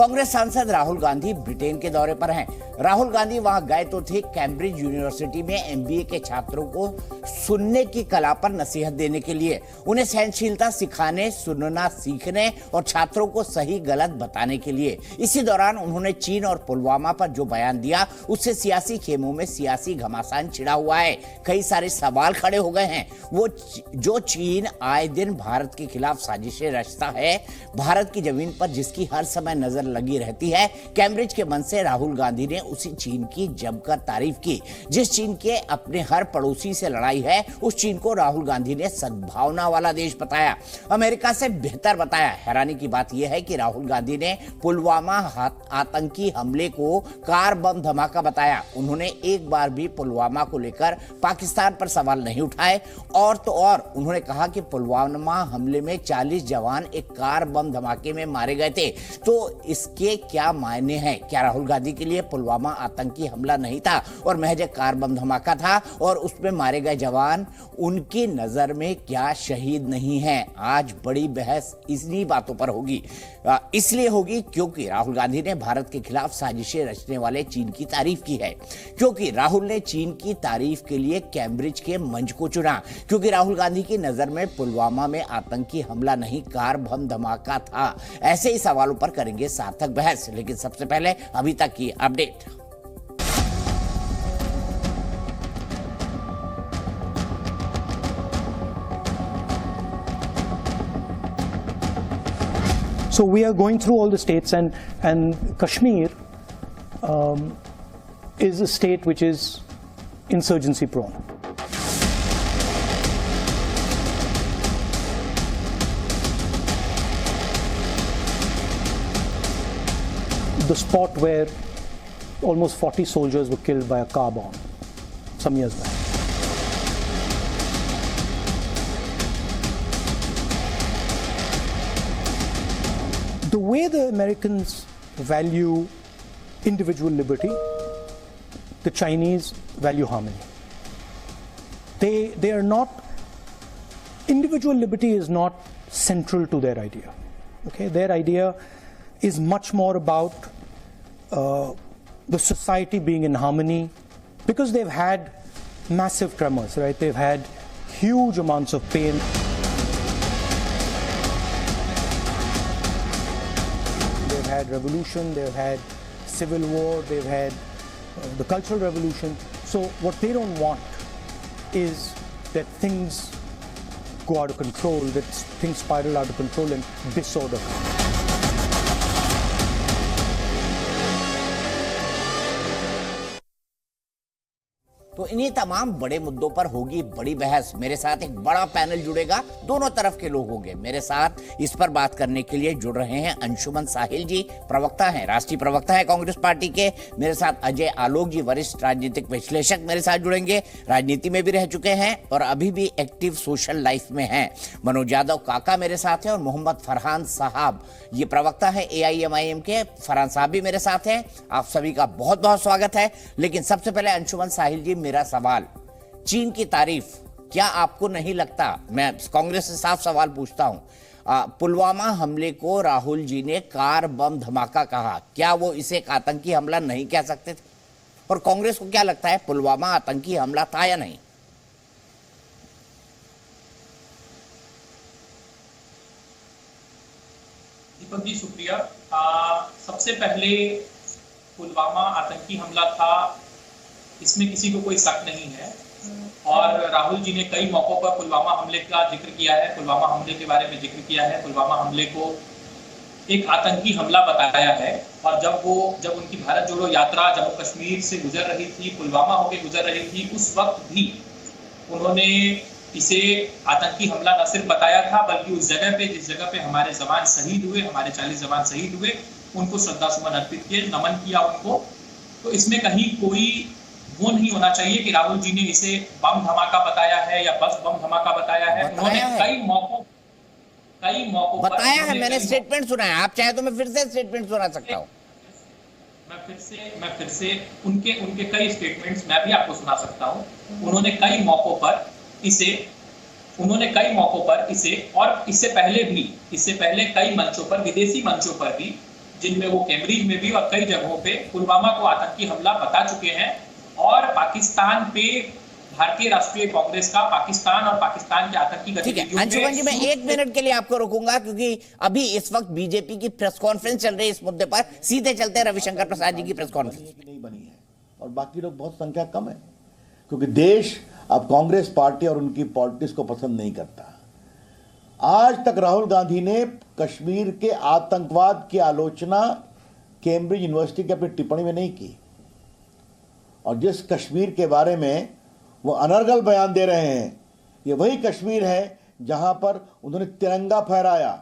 कांग्रेस सांसद राहुल गांधी ब्रिटेन के दौरे पर हैं। राहुल गांधी वहां गए तो थे कैम्ब्रिज यूनिवर्सिटी में एमबीए के छात्रों को सुनने की कला पर नसीहत देने के लिए, उन्हें सहनशीलता सिखाने, सुनना सीखने और छात्रों को सही गलत बताने के लिए। इसी दौरान उन्होंने चीन और पुलवामा पर जो बयान दिया उससे सियासी खेमों में सियासी घमासान छिड़ा हुआ है। कई सारे सवाल खड़े हो गए हैं। वो जो चीन आए दिन भारत के खिलाफ साजिशें रचता है, भारत की जमीन पर जिसकी हर समय नजर लगी रहती है, कैम्ब्रिज के मन से राहुल गांधी ने उसी चीन की जमकर तारीफ की। जिस चीन के अपने हर पड़ोसी से लड़ाई है, उस चीन को राहुल गांधी ने सद्भावना वाला देश बताया, अमेरिका से बेहतर बताया। हैरानी की बात यह है कि राहुल गांधी ने पुलवामा आतंकी हमले को कार बम धमाका बताया। उन्होंने एक बार भी पुलवामा को लेकर पाकिस्तान पर सवाल नहीं उठाए। और तो और उन्होंने कहा कि पुलवामा हमले में 40 जवान एक कार बम धमाके में मारे गए थे। तो इसके क्या मायने हैं? क्या राहुल गांधी के लिए पुलवामा आतंकी हमला नहीं था और महज एक कार बम धमाका था और उसमें मारे गए जवान उनकी नजर में क्या शहीद नहीं हैं? आज बड़ी बहस इन्हीं बातों पर होगी। इसलिए होगी क्योंकि राहुल गांधी ने भारत के खिलाफ साजिशें रचने वाले चीन की तारीफ की है, क्योंकि राहुल ने चीन की तारीफ के लिए कैम्ब्रिज के मंच को चुना, क्योंकि राहुल गांधी की नजर में पुलवामा में आतंकी हमला नहीं कार बम धमाका था। ऐसे ही सवालों पर करेंगे सार्थक बहस, लेकिन सबसे पहले अभी तक की update. So we are going through all the states, and Kashmir is a state which is insurgency prone. The spot where almost 40 soldiers were killed by a car bomb some years back. The way the Americans value individual liberty, the Chinese value harmony. They are not, individual liberty is not central to their idea. Okay, their idea is much more about the society being in harmony, because they've had massive tremors, right? They've had huge amounts of pain. They've had revolution, they've had civil war, they've had the Cultural Revolution. So what they don't want is that things go out of control, that things spiral out of control and disorder. तो इन्हीं तमाम बड़े मुद्दों पर होगी बड़ी बहस। मेरे साथ एक बड़ा पैनल जुड़ेगा, दोनों तरफ के लोग होंगे। मेरे साथ इस पर बात करने के लिए जुड़ रहे हैं अंशुमन साहिल जी, प्रवक्ता हैं, राष्ट्रीय प्रवक्ता है कांग्रेस पार्टी के। मेरे साथ अजय आलोक जी, वरिष्ठ राजनीतिक विश्लेषक मेरे साथ जुड़ेंगे, राजनीति में भी रह चुके हैं और अभी भी एक्टिव सोशल लाइफ में हैं। मनोज यादव काका मेरे साथ हैं और मोहम्मद फरहान साहब, ये प्रवक्ता है AIMIM के। फरहान साहब भी मेरे साथ हैं। आप सभी का बहुत बहुत स्वागत है। लेकिन सबसे पहले अंशुमन साहिल जी, मेरा सवाल, चीन की तारीफ, क्या आपको नहीं लगता, मैं कांग्रेस से साफ सवाल पूछता हूं, पुलवामा हमले को राहुल जी ने कार बम धमाका कहा, क्या वो इसे एक आतंकी हमला नहीं कह सकते थे? और कांग्रेस को क्या लगता है, पुलवामा आतंकी हमला था या नहीं? दीपक जी शुक्रिया। सबसे पहले पुलवामा आतंकी हमला था, इसमें किसी को कोई शक नहीं है। और राहुल जी ने कई मौकों पर पुलवामा हमले का जिक्र किया है, पुलवामा हमले के बारे में जिक्र किया है, पुलवामा हमले को एक आतंकी हमला बताया है। और जब उनकी भारत जोड़ो यात्रा जम्मू कश्मीर से गुजर रही थी, पुलवामा होकर गुजर रही थी, उस वक्त भी उन्होंने इसे आतंकी हमला न सिर्फ बताया था, बल्कि उस जगह पे, जिस जगह पे हमारे जवान शहीद हुए, हमारे 40 जवान शहीद हुए, उनको श्रद्धासुमन अर्पित किए, नमन किया उनको। तो इसमें कहीं कोई वो नहीं होना चाहिए कि राहुल जी ने इसे बम धमाका बताया है या बस बम धमाका बताया है। उन्होंने कई मौकों बताया है, मैंने स्टेटमेंट सुना है। आप चाहे तो मैं फिर से स्टेटमेंट सुना सकता हूं। मैं फिर से उनके कई स्टेटमेंट्स मैं भी आपको सुना सकता हूं। उन्होंने कई मौकों पर इसे और इससे पहले कई मंचों पर, विदेशी मंचों पर भी जिनमें वो कैम्ब्रिज में भी और कई जगहों पे पुलवामा को आतंकी हमला बता चुके हैं। और पाकिस्तान पे भारतीय राष्ट्रीय कांग्रेस का पाकिस्तान और पाकिस्तान के आतंकी गतिविधियों में अंशुमन जी, मैं 1 मिनट के लिए आपको रोकूंगा क्योंकि अभी इस वक्त बीजेपी की प्रेस कॉन्फ्रेंस चल रही है इस मुद्दे पर। सीधे चलते हैं रविशंकर प्रसाद जी की प्रेस कॉन्फ्रेंस। नहीं बनी है और बाकी लोग बहुत संख्या कम है, क्योंकि देश अब कांग्रेस पार्टी और उनकी पॉलिटिक्स को पसंद नहीं करता। आज तक राहुल गांधी ने कश्मीर के आतंकवाद की आलोचना कैम्ब्रिज यूनिवर्सिटी की अपनी टिप्पणी में नहीं की, और जिस कश्मीर के बारे में वो अनर्गल बयान दे रहे हैं, ये वही कश्मीर है जहां पर उन्होंने तिरंगा फहराया।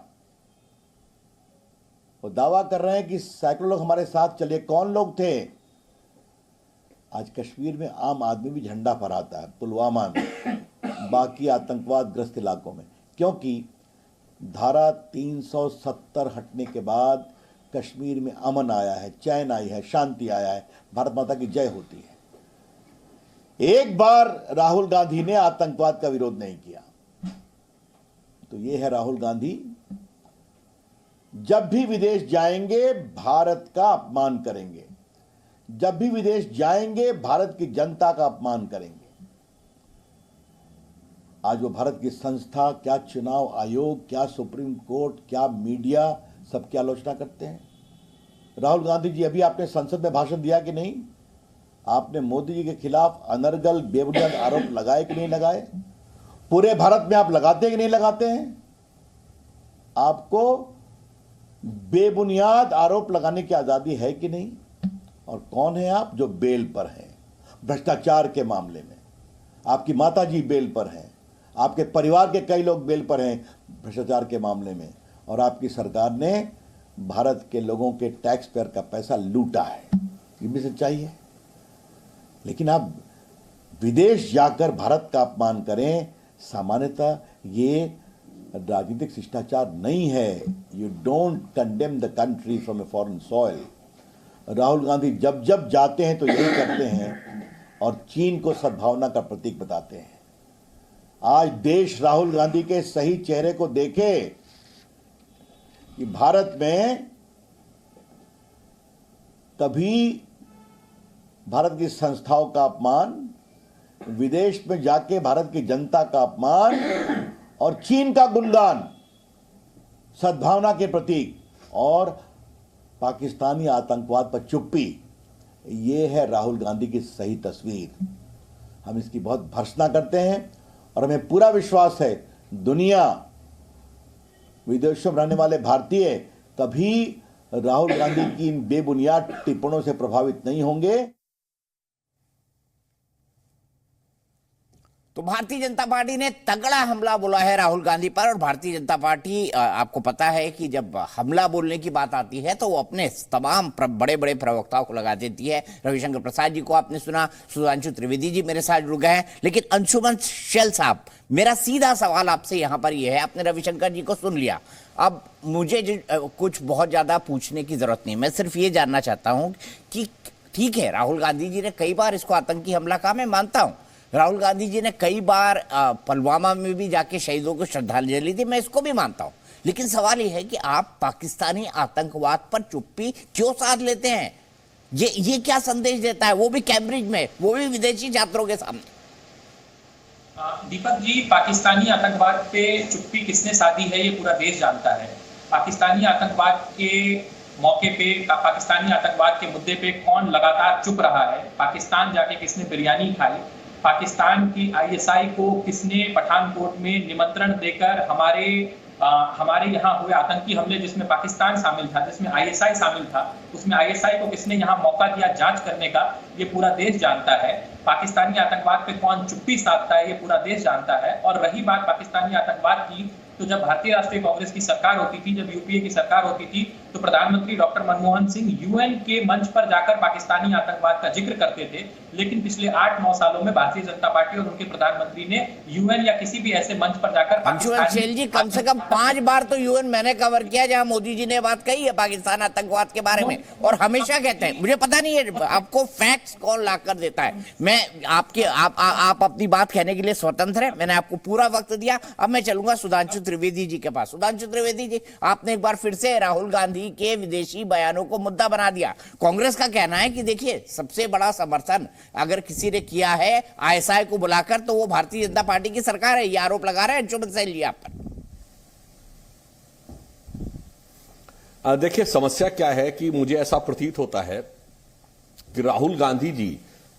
वो दावा कर रहे हैं कि सैकड़ों लोग हमारे साथ चले। कौन लोग थे? आज कश्मीर में आम आदमी भी झंडा फहराता है, पुलवामा में, बाकी आतंकवाद ग्रस्त इलाकों में, क्योंकि धारा 370 हटने के बाद कश्मीर में अमन आया है, चैन आई है, शांति आया है, भारत माता की जय होती है। एक बार राहुल गांधी ने आतंकवाद का विरोध नहीं किया। तो ये है राहुल गांधी, जब भी विदेश जाएंगे भारत का अपमान करेंगे, जब भी विदेश जाएंगे भारत की जनता का अपमान करेंगे। आज वो भारत की संस्था, क्या चुनाव आयोग, क्या सुप्रीम कोर्ट, क्या मीडिया, सबकी आलोचना करते हैं। राहुल गांधी जी, अभी आपने संसद में भाषण दिया कि नहीं? आपने मोदी जी के खिलाफ अनर्गल बेबुनियाद आरोप लगाए कि नहीं लगाए? पूरे भारत में आप लगाते हैं कि नहीं लगाते हैं? आपको बेबुनियाद आरोप लगाने की आजादी है कि नहीं? और कौन है आप जो बेल पर हैं भ्रष्टाचार के मामले में? आपकी माताजी बेल पर हैं, आपके परिवार के कई लोग बेल पर हैं भ्रष्टाचार के मामले में, और आपकी सरकार ने भारत के लोगों के टैक्स पेयर का पैसा लूटा है। ये भी सच्चाई है। लेकिन आप विदेश जाकर भारत का अपमान करें, सामान्यतः ये राजनीतिक शिष्टाचार नहीं है। You don't condemn the country from a foreign soil. Rahul Gandhi जब जब जाते हैं तो यही करते हैं और चीन को सद्भावना का प्रतीक बताते हैं। आज देश राहुल गांधी के सही चेहरे को देखे कि भारत में कभी भारत की संस्थाओं का अपमान, विदेश में जाके भारत की जनता का अपमान और चीन का गुणगान सद्भावना के प्रतीक, और पाकिस्तानी आतंकवाद पर चुप्पी। ये है राहुल गांधी की सही तस्वीर। हम इसकी बहुत भर्त्सना करते हैं और हमें पूरा विश्वास है दुनिया, विदेशों में रहने वाले भारतीय कभी राहुल गांधी की इन बेबुनियाद टिप्पणों से प्रभावित नहीं होंगे। तो भारतीय जनता पार्टी ने तगड़ा हमला बोला है राहुल गांधी पर। और भारतीय जनता पार्टी, आपको पता है कि जब हमला बोलने की बात आती है तो वो अपने तमाम बड़े बड़े प्रवक्ताओं को लगा देती है। रविशंकर प्रसाद जी को आपने सुना, सुधांशु त्रिवेदी जी मेरे साथ जुड़ गए हैं। लेकिन अंशुमन शेल साहब, मेरा सीधा सवाल आपसे यहां पर यह है, आपने रविशंकर जी को सुन लिया, अब मुझे कुछ बहुत ज्यादा पूछने की जरूरत नहीं, मैं सिर्फ ये जानना चाहता हूं कि ठीक है, राहुल गांधी जी ने कई बार इसको आतंकी हमला कहा, मैं मानता हूं। राहुल गांधी जी ने कई बार पुलवामा में भी जाके शहीदों को श्रद्धांजलि दी, मैं इसको भी मानता हूं। लेकिन सवाल यह है कि आप पाकिस्तानी आतंकवाद पर चुप्पी क्यों साध लेते हैं? ये क्या संदेश देता है, वो भी कैम्ब्रिज में, वो भी विदेशी छात्रों के सामने? दीपक जी, पाकिस्तानी आतंकवाद पे चुप्पी किसने साधी है ये पूरा देश जानता है। पाकिस्तानी आतंकवाद के मौके पे, पाकिस्तानी आतंकवाद के मुद्दे पे कौन लगातार चुप रहा है, पाकिस्तान जाके किसने बिरयानी खाई, पाकिस्तान की आईएसआई को किसने पठानकोट में निमंत्रण देकर हमारे यहाँ हुए आतंकी हमले जिसमें पाकिस्तान शामिल था, जिसमें आईएसआई शामिल था, उसमें आईएसआई को किसने यहाँ मौका दिया जांच करने का, ये पूरा देश जानता है। पाकिस्तानी आतंकवाद पे कौन चुप्पी साधता है ये पूरा देश जानता है। और रही बात पाकिस्तानी आतंकवाद की, तो जब भारतीय राष्ट्रीय कांग्रेस की सरकार होती थी, जब यूपीए की सरकार होती थी, तो प्रधानमंत्री डॉक्टर मनमोहन सिंह यूएन के मंच पर जाकर पाकिस्तानी आतंकवाद का जिक्र करते थे। लेकिन पिछले 8-9 सालों में भारतीय जनता पार्टी और उनके प्रधानमंत्री ने यूएन या किसी भी ऐसे मंच पर जाकर अंशुमन जी, कम से कम 5 बार तो यूएन मैंने कवर किया जहां मोदी जी ने बात कही है पाकिस्तान आतंकवाद के बारे में, और हमेशा कहते हैं, मुझे पता नहीं है आपको फैक्ट्स कौन ला कर देता है। मैं आप अपनी बात कहने के लिए स्वतंत्र है, मैंने आपको पूरा वक्त दिया। अब मैं चलूंगा सुधांशु त्रिवेदी जी के पास। सुधांशु त्रिवेदी जी, आपने एक बार फिर से राहुल गांधी गांधी के विदेशी बयानों को मुद्दा बना दिया। कांग्रेस का कहना है कि देखिए, सबसे बड़ा समर्थन अगर किसी ने किया है आईएसआई को बुलाकर तो वो भारतीय जनता पार्टी की सरकार है। ये आरोप लगा रहे हैं अंशुमन सैनी आप पर। देखिए, समस्या क्या है कि मुझे ऐसा प्रतीत होता है कि राहुल गांधी जी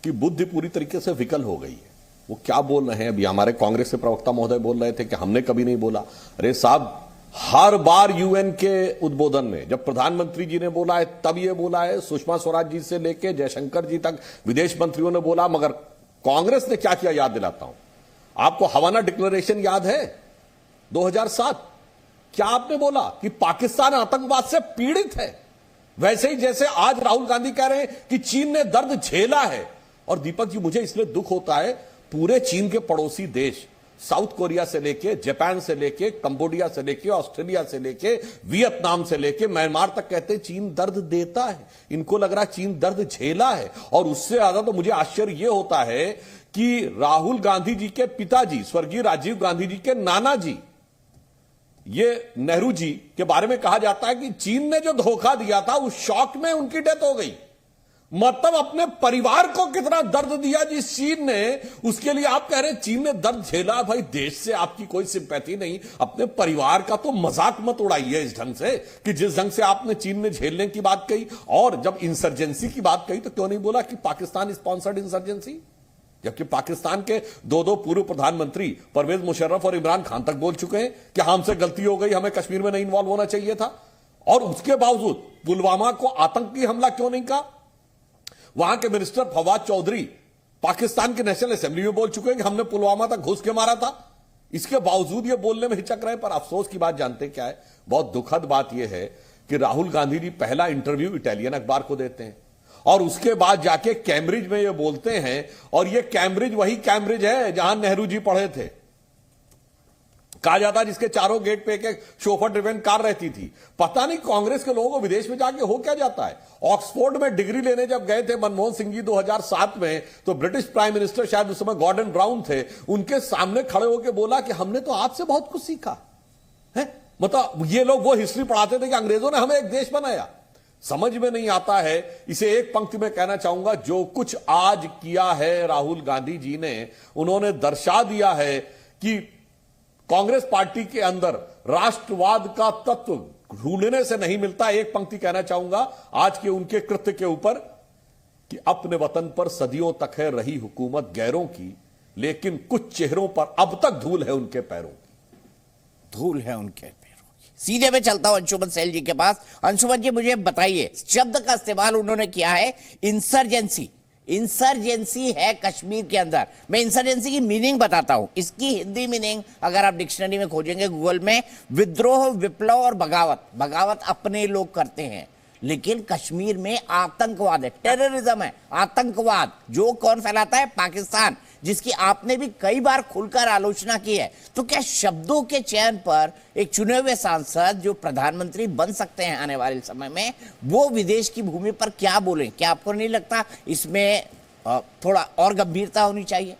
की बुद्धि पूरी तरीके से विकल हो गई है। वो क्या बोल रहे हैं? अभी हमारे कांग्रेस के प्रवक्ता महोदय बोल रहे थे कि हमने कभी नहीं बोला। अरे साहब, हर बार यूएन के उद्बोधन में जब प्रधानमंत्री जी ने बोला है तब ये बोला है, सुषमा स्वराज जी से लेके जयशंकर जी तक विदेश मंत्रियों ने बोला। मगर कांग्रेस ने क्या किया याद दिलाता हूं आपको। हवाना डिक्लेरेशन याद है 2007? क्या आपने बोला कि पाकिस्तान आतंकवाद से पीड़ित है? वैसे ही जैसे आज राहुल गांधी कह रहे हैं कि चीन ने दर्द झेला है। और दीपक जी, मुझे इसलिए दुख होता है, पूरे चीन के पड़ोसी देश, साउथ कोरिया से लेके, जापान से लेके, कंबोडिया से लेके, ऑस्ट्रेलिया से लेके, वियतनाम से लेके म्यांमार तक कहते हैं चीन दर्द देता है। इनको लग रहा है चीन दर्द झेला है। और उससे ज्यादा तो मुझे आश्चर्य यह होता है कि राहुल गांधी जी के पिताजी स्वर्गीय राजीव गांधी जी के नाना जी, ये नेहरू जी के बारे में कहा जाता है कि चीन ने जो धोखा दिया था उस शॉक में उनकी डेथ हो गई। मतलब अपने परिवार को कितना दर्द दिया जिस चीन ने, उसके लिए आप कह रहे हैं चीन ने दर्द झेला। भाई, देश से आपकी कोई सिंपैथी नहीं, अपने परिवार का तो मजाक मत उड़ाइए इस ढंग से कि जिस ढंग से आपने चीन ने झेलने की बात कही। और जब इंसर्जेंसी की बात कही तो क्यों नहीं बोला कि पाकिस्तान स्पॉन्सर्ड इंसर्जेंसी? जबकि पाकिस्तान के दो पूर्व प्रधानमंत्री परवेज मुशर्रफ और इमरान खान तक बोल चुके हैं कि हमसे गलती हो गई, हमें कश्मीर में नहीं इन्वॉल्व होना चाहिए था। और उसके बावजूद पुलवामा को आतंकी हमला क्यों नहीं कहा? वहां के मिनिस्टर फवाद चौधरी पाकिस्तान के नेशनल असेंबली में बोल चुके हैं कि हमने पुलवामा तक घुस के मारा था। इसके बावजूद ये बोलने में हिचक रहे। पर अफसोस की बात जानते क्या है? बहुत दुखद बात यह है कि राहुल गांधी जी पहला इंटरव्यू इटालियन अखबार को देते हैं और उसके बाद जाके कैम्ब्रिज में ये बोलते हैं। और ये कैम्ब्रिज वही कैम्ब्रिज है जहां नेहरू जी पढ़े थे। कहा जाता है जिसके चारों गेट पे एक शोफर ड्रिवन कार रहती थी। पता नहीं कांग्रेस के लोगों को विदेश में जाके हो क्या जाता है। ऑक्सफोर्ड में डिग्री लेने जब गए थे मनमोहन सिंह जी 2007 में, तो ब्रिटिश प्राइम मिनिस्टर शायद उस समय गॉर्डन ब्राउन थे, उनके सामने खड़े होकर बोला कि हमने तो आपसे बहुत कुछ सीखा है। मतलब ये लोग वो हिस्ट्री पढ़ाते थे कि अंग्रेजों ने हमें एक देश बनाया। समझ में नहीं आता है। इसे एक पंक्ति में कहना चाहूंगा, जो कुछ आज किया है राहुल गांधी जी ने, उन्होंने दर्शा दिया है कि कांग्रेस पार्टी के अंदर राष्ट्रवाद का तत्व ढूंढने से नहीं मिलता। एक पंक्ति कहना चाहूंगा आज के उनके कृत्य के ऊपर कि अपने वतन पर सदियों तक है रही हुकूमत गैरों की, लेकिन कुछ चेहरों पर अब तक धूल है उनके पैरों की। धूल है उनके पैरों की। सीधे में चलता हूं अंशुमन सैनी जी के पास। अंशुमन जी, मुझे बताइए, शब्द का इस्तेमाल उन्होंने किया है इंसर्जेंसी। इंसर्जेंसी है कश्मीर के अंदर। मैं इंसर्जेंसी की मीनिंग बताता हूं। इसकी हिंदी मीनिंग अगर आप डिक्शनरी में खोजेंगे गूगल में, विद्रोह, विप्लव और बगावत। बगावत अपने लोग करते हैं, लेकिन कश्मीर में आतंकवाद है, टेररिज्म है, आतंकवाद। जो कौन फैलाता है? पाकिस्तान, जिसकी आपने भी कई बार खुलकर आलोचना की है। तो क्या शब्दों के चयन पर एक चुने हुए सांसद जो प्रधानमंत्री बन सकते हैं आने वाले समय में, वो विदेश की भूमि पर क्या बोलें? क्या आपको नहीं लगता इसमें थोड़ा और गंभीरता होनी चाहिए?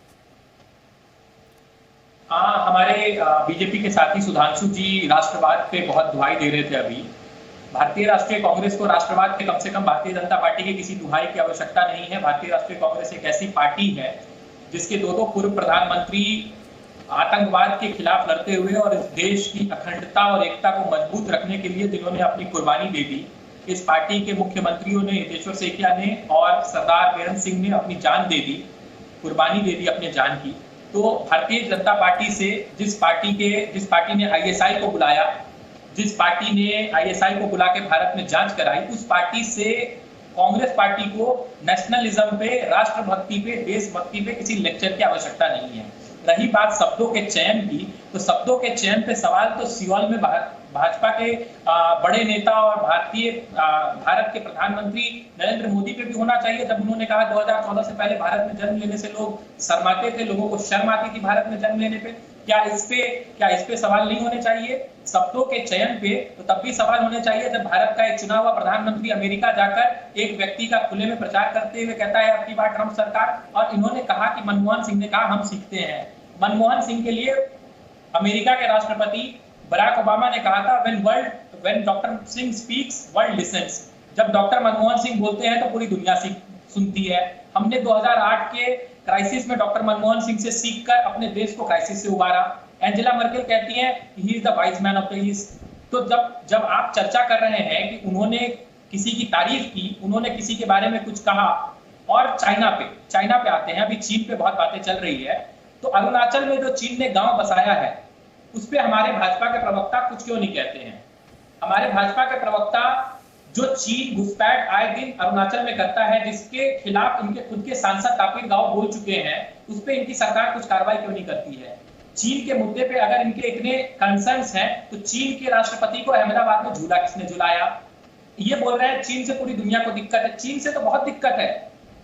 हमारे बीजेपी के साथी सुधांशु जी राष्ट्रवाद पे बहुत दुहाई दे रहे थे अभी। भारतीय राष्ट्रीय कांग्रेस को राष्ट्रवाद के, कम से कम भारतीय जनता पार्टी की किसी दुहाई की आवश्यकता नहीं है। भारतीय राष्ट्रीय कांग्रेस एक ऐसी पार्टी है जिसके दो पूर्व प्रधानमंत्री आतंकवाद के खिलाफ लड़ते हुए और इस देश की अखंडता और एकता को मजबूत रखने के लिए जिन्होंने अपनी कुर्बानी दे दी। इस पार्टी के मुख्यमंत्रियों ने, हितेश्वर सेकिया ने और सरदार बीरेंद्र सिंह ने अपनी जान दे दी, कुर्बानी दे दी अपने जान की। तो भारतीय जनता पार्टी से जिस पार्टी ने आईएसआई को बुलाया, जिस पार्टी ने आईएसआई को बुला के भारत में जांच कराई, उस पार्टी से कांग्रेस पार्टी को नेशनलिज्म पे, राष्ट्रभक्ति पे, देशभक्ति पे किसी लेक्चर की आवश्यकता नहीं है। रही बात शब्दों के चयन की, तो शब्दों के चयन पे सवाल तो सियोल में भाजपा के बड़े नेता और भारत के प्रधानमंत्री नरेंद्र मोदी पे भी होना चाहिए, जब उन्होंने कहा 2014 से पहले भारत में जन्म लेने से लोग शर्माते थे, लोगों को शर्म आती थी भारत में जन्म लेने पे। क्या इस पे सवाल नहीं होने चाहिए? शब्दों के चयन पे तो तब भी सवाल होने चाहिए जब भारत का एक चुना हुआ प्रधानमंत्री अमेरिका जाकर एक व्यक्ति का खुले में प्रचार करते हुए कहता है अपनी बात ट्रंप सरकार। और इन्होंने कहा कि मनमोहन सिंह ने कहा हम सीखते हैं। मनमोहन सिंह के लिए अमेरिका के राष्ट्रपति बराक ओबामा ने कहा था when doctor Singh speaks world lessons. जब डॉक्टर मनमोहन सिंह बोलते हैं तो पूरी दुनिया सुनती है। हमने 2008 के क्राइसिस में डॉक्टर मनमोहन सिंह से सीखकर अपने देश को क्राइसिस से उबारा। एंजेला मर्केल कहती हैं he is the wise man of the east. तो जब आप चर्चा कर रहे हैं कि उन्होंने किसी की तारीफ की, उन्होंने किसी के बारे में कुछ कहा, और चाइना पे आते हैं, अभी चीन पे बहुत बातें चल रही है, तो अरुणाचल में जो चीन ने गांव बसाया है उस पे हमारे भाजपा के प्रवक्ता कुछ क्यों नहीं कहते हैं? हमारे भाजपा के प्रवक्ता जो चीन घुसपैठ आए दिन अरुणाचल में करता है, जिसके खिलाफ इनके खुद के सांसद तापिर गांव बोल चुके हैं, उस पर इनकी सरकार कुछ कार्रवाई क्यों नहीं करती है? चीन के मुद्दे पे अगर इनके इतने कंसर्न्स हैं तो चीन के राष्ट्रपति को अहमदाबाद में झूला किसने झुलाया? ये बोल रहे हैं चीन से पूरी दुनिया को दिक्कत है। चीन से तो बहुत दिक्कत है,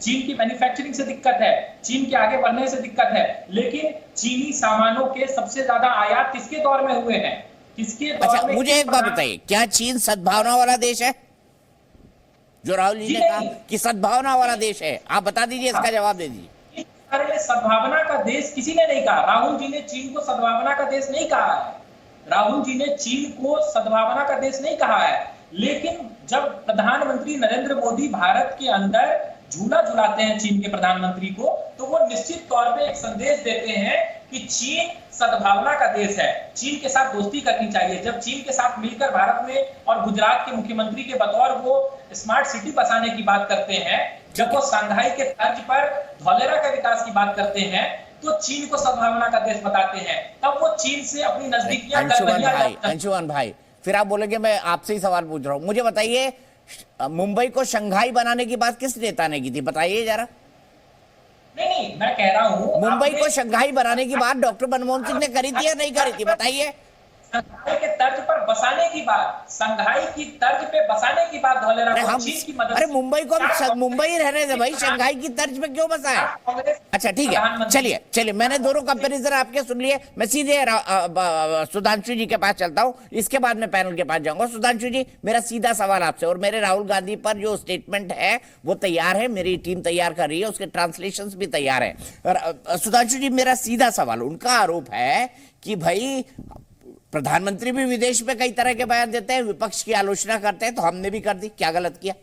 चीन की मैन्युफैक्चरिंग से दिक्कत है, चीन के आगे बढ़ने से दिक्कत है, लेकिन चीनी सामानों के सबसे ज्यादा आयात किसके दौर में हुए हैं? किसके दौर अच्छा, में? मुझे एक बात बताइए, क्या चीन सद्भावना वाला देश है? जो राहुल जी ने कहा कि सद्भावना वाला देश है, आप बता दीजिए, इसका जवाब दे दीजिए। अरे सद्भावना का देश किसी ने नहीं कहा। राहुल जी ने चीन को सद्भावना का देश नहीं कहा है। राहुल जी ने चीन को सद्भावना का देश नहीं कहा है। लेकिन जब प्रधानमंत्री नरेंद्र मोदी भारत के अंदर झूला झुलाते हैं चीन के प्रधानमंत्री को, तो वो निश्चित तौर पे एक संदेश देते हैं कि चीन सद्भावना का देश है, चीन के साथ दोस्ती करनी चाहिए। जब चीन के साथ मिलकर भारत में और गुजरात के मुख्यमंत्री के बतौर वो स्मार्ट सिटी बसाने की बात करते हैं, जब वो शंघाई के तर्ज पर धौलेरा का विकास की बात करते हैं, तो चीन को सद्भावना का देश बताते हैं। तब वो चीन से अपनी नजदीकियां अंशुमन भाई, फिर आप बोलेंगे मैं आपसे ही सवाल पूछ रहा हूं। मुझे बताइए, मुंबई को शंघाई बनाने की बात किस नेता ने की थी? बताइए जरा। नहीं, मैं कह रहा हूं मुंबई को शंघाई बनाने की बात डॉक्टर मनमोहन सिंह ने करी थी या नहीं करी थी? बताइए। शंघाई के तर्ज पर बसाने की बात, शंघाई की तर्ज पे बसाने की बात धौलेरा को चीन की मदद। अरे मुंबई को मुंबई रहने दे भाई, शंघाई की तर्ज पे क्यों बसा है? अच्छा ठीक है, चलिए मैंने दोनों कंपैरिजन आपके सुन लिए। मैं सीधे सुधांशु जी के पास चलता हूं, इसके बाद मैं पैनल के पास जाऊंगा। सुधांशु जी, मेरा सीधा सवाल आपसे, और मेरे राहुल गांधी पर जो स्टेटमेंट है वो तैयार है, मेरी टीम तैयार कर रही है, उसके ट्रांसलेशन भी तैयार है। सुधांशु जी, मेरा सीधा सवाल, उनका आरोप है कि भाई प्रधानमंत्री भी विदेश में कई तरह के बयान देते हैं, विपक्ष की आलोचना करते हैं, तो हमने भी कर दी, क्या गलत किया?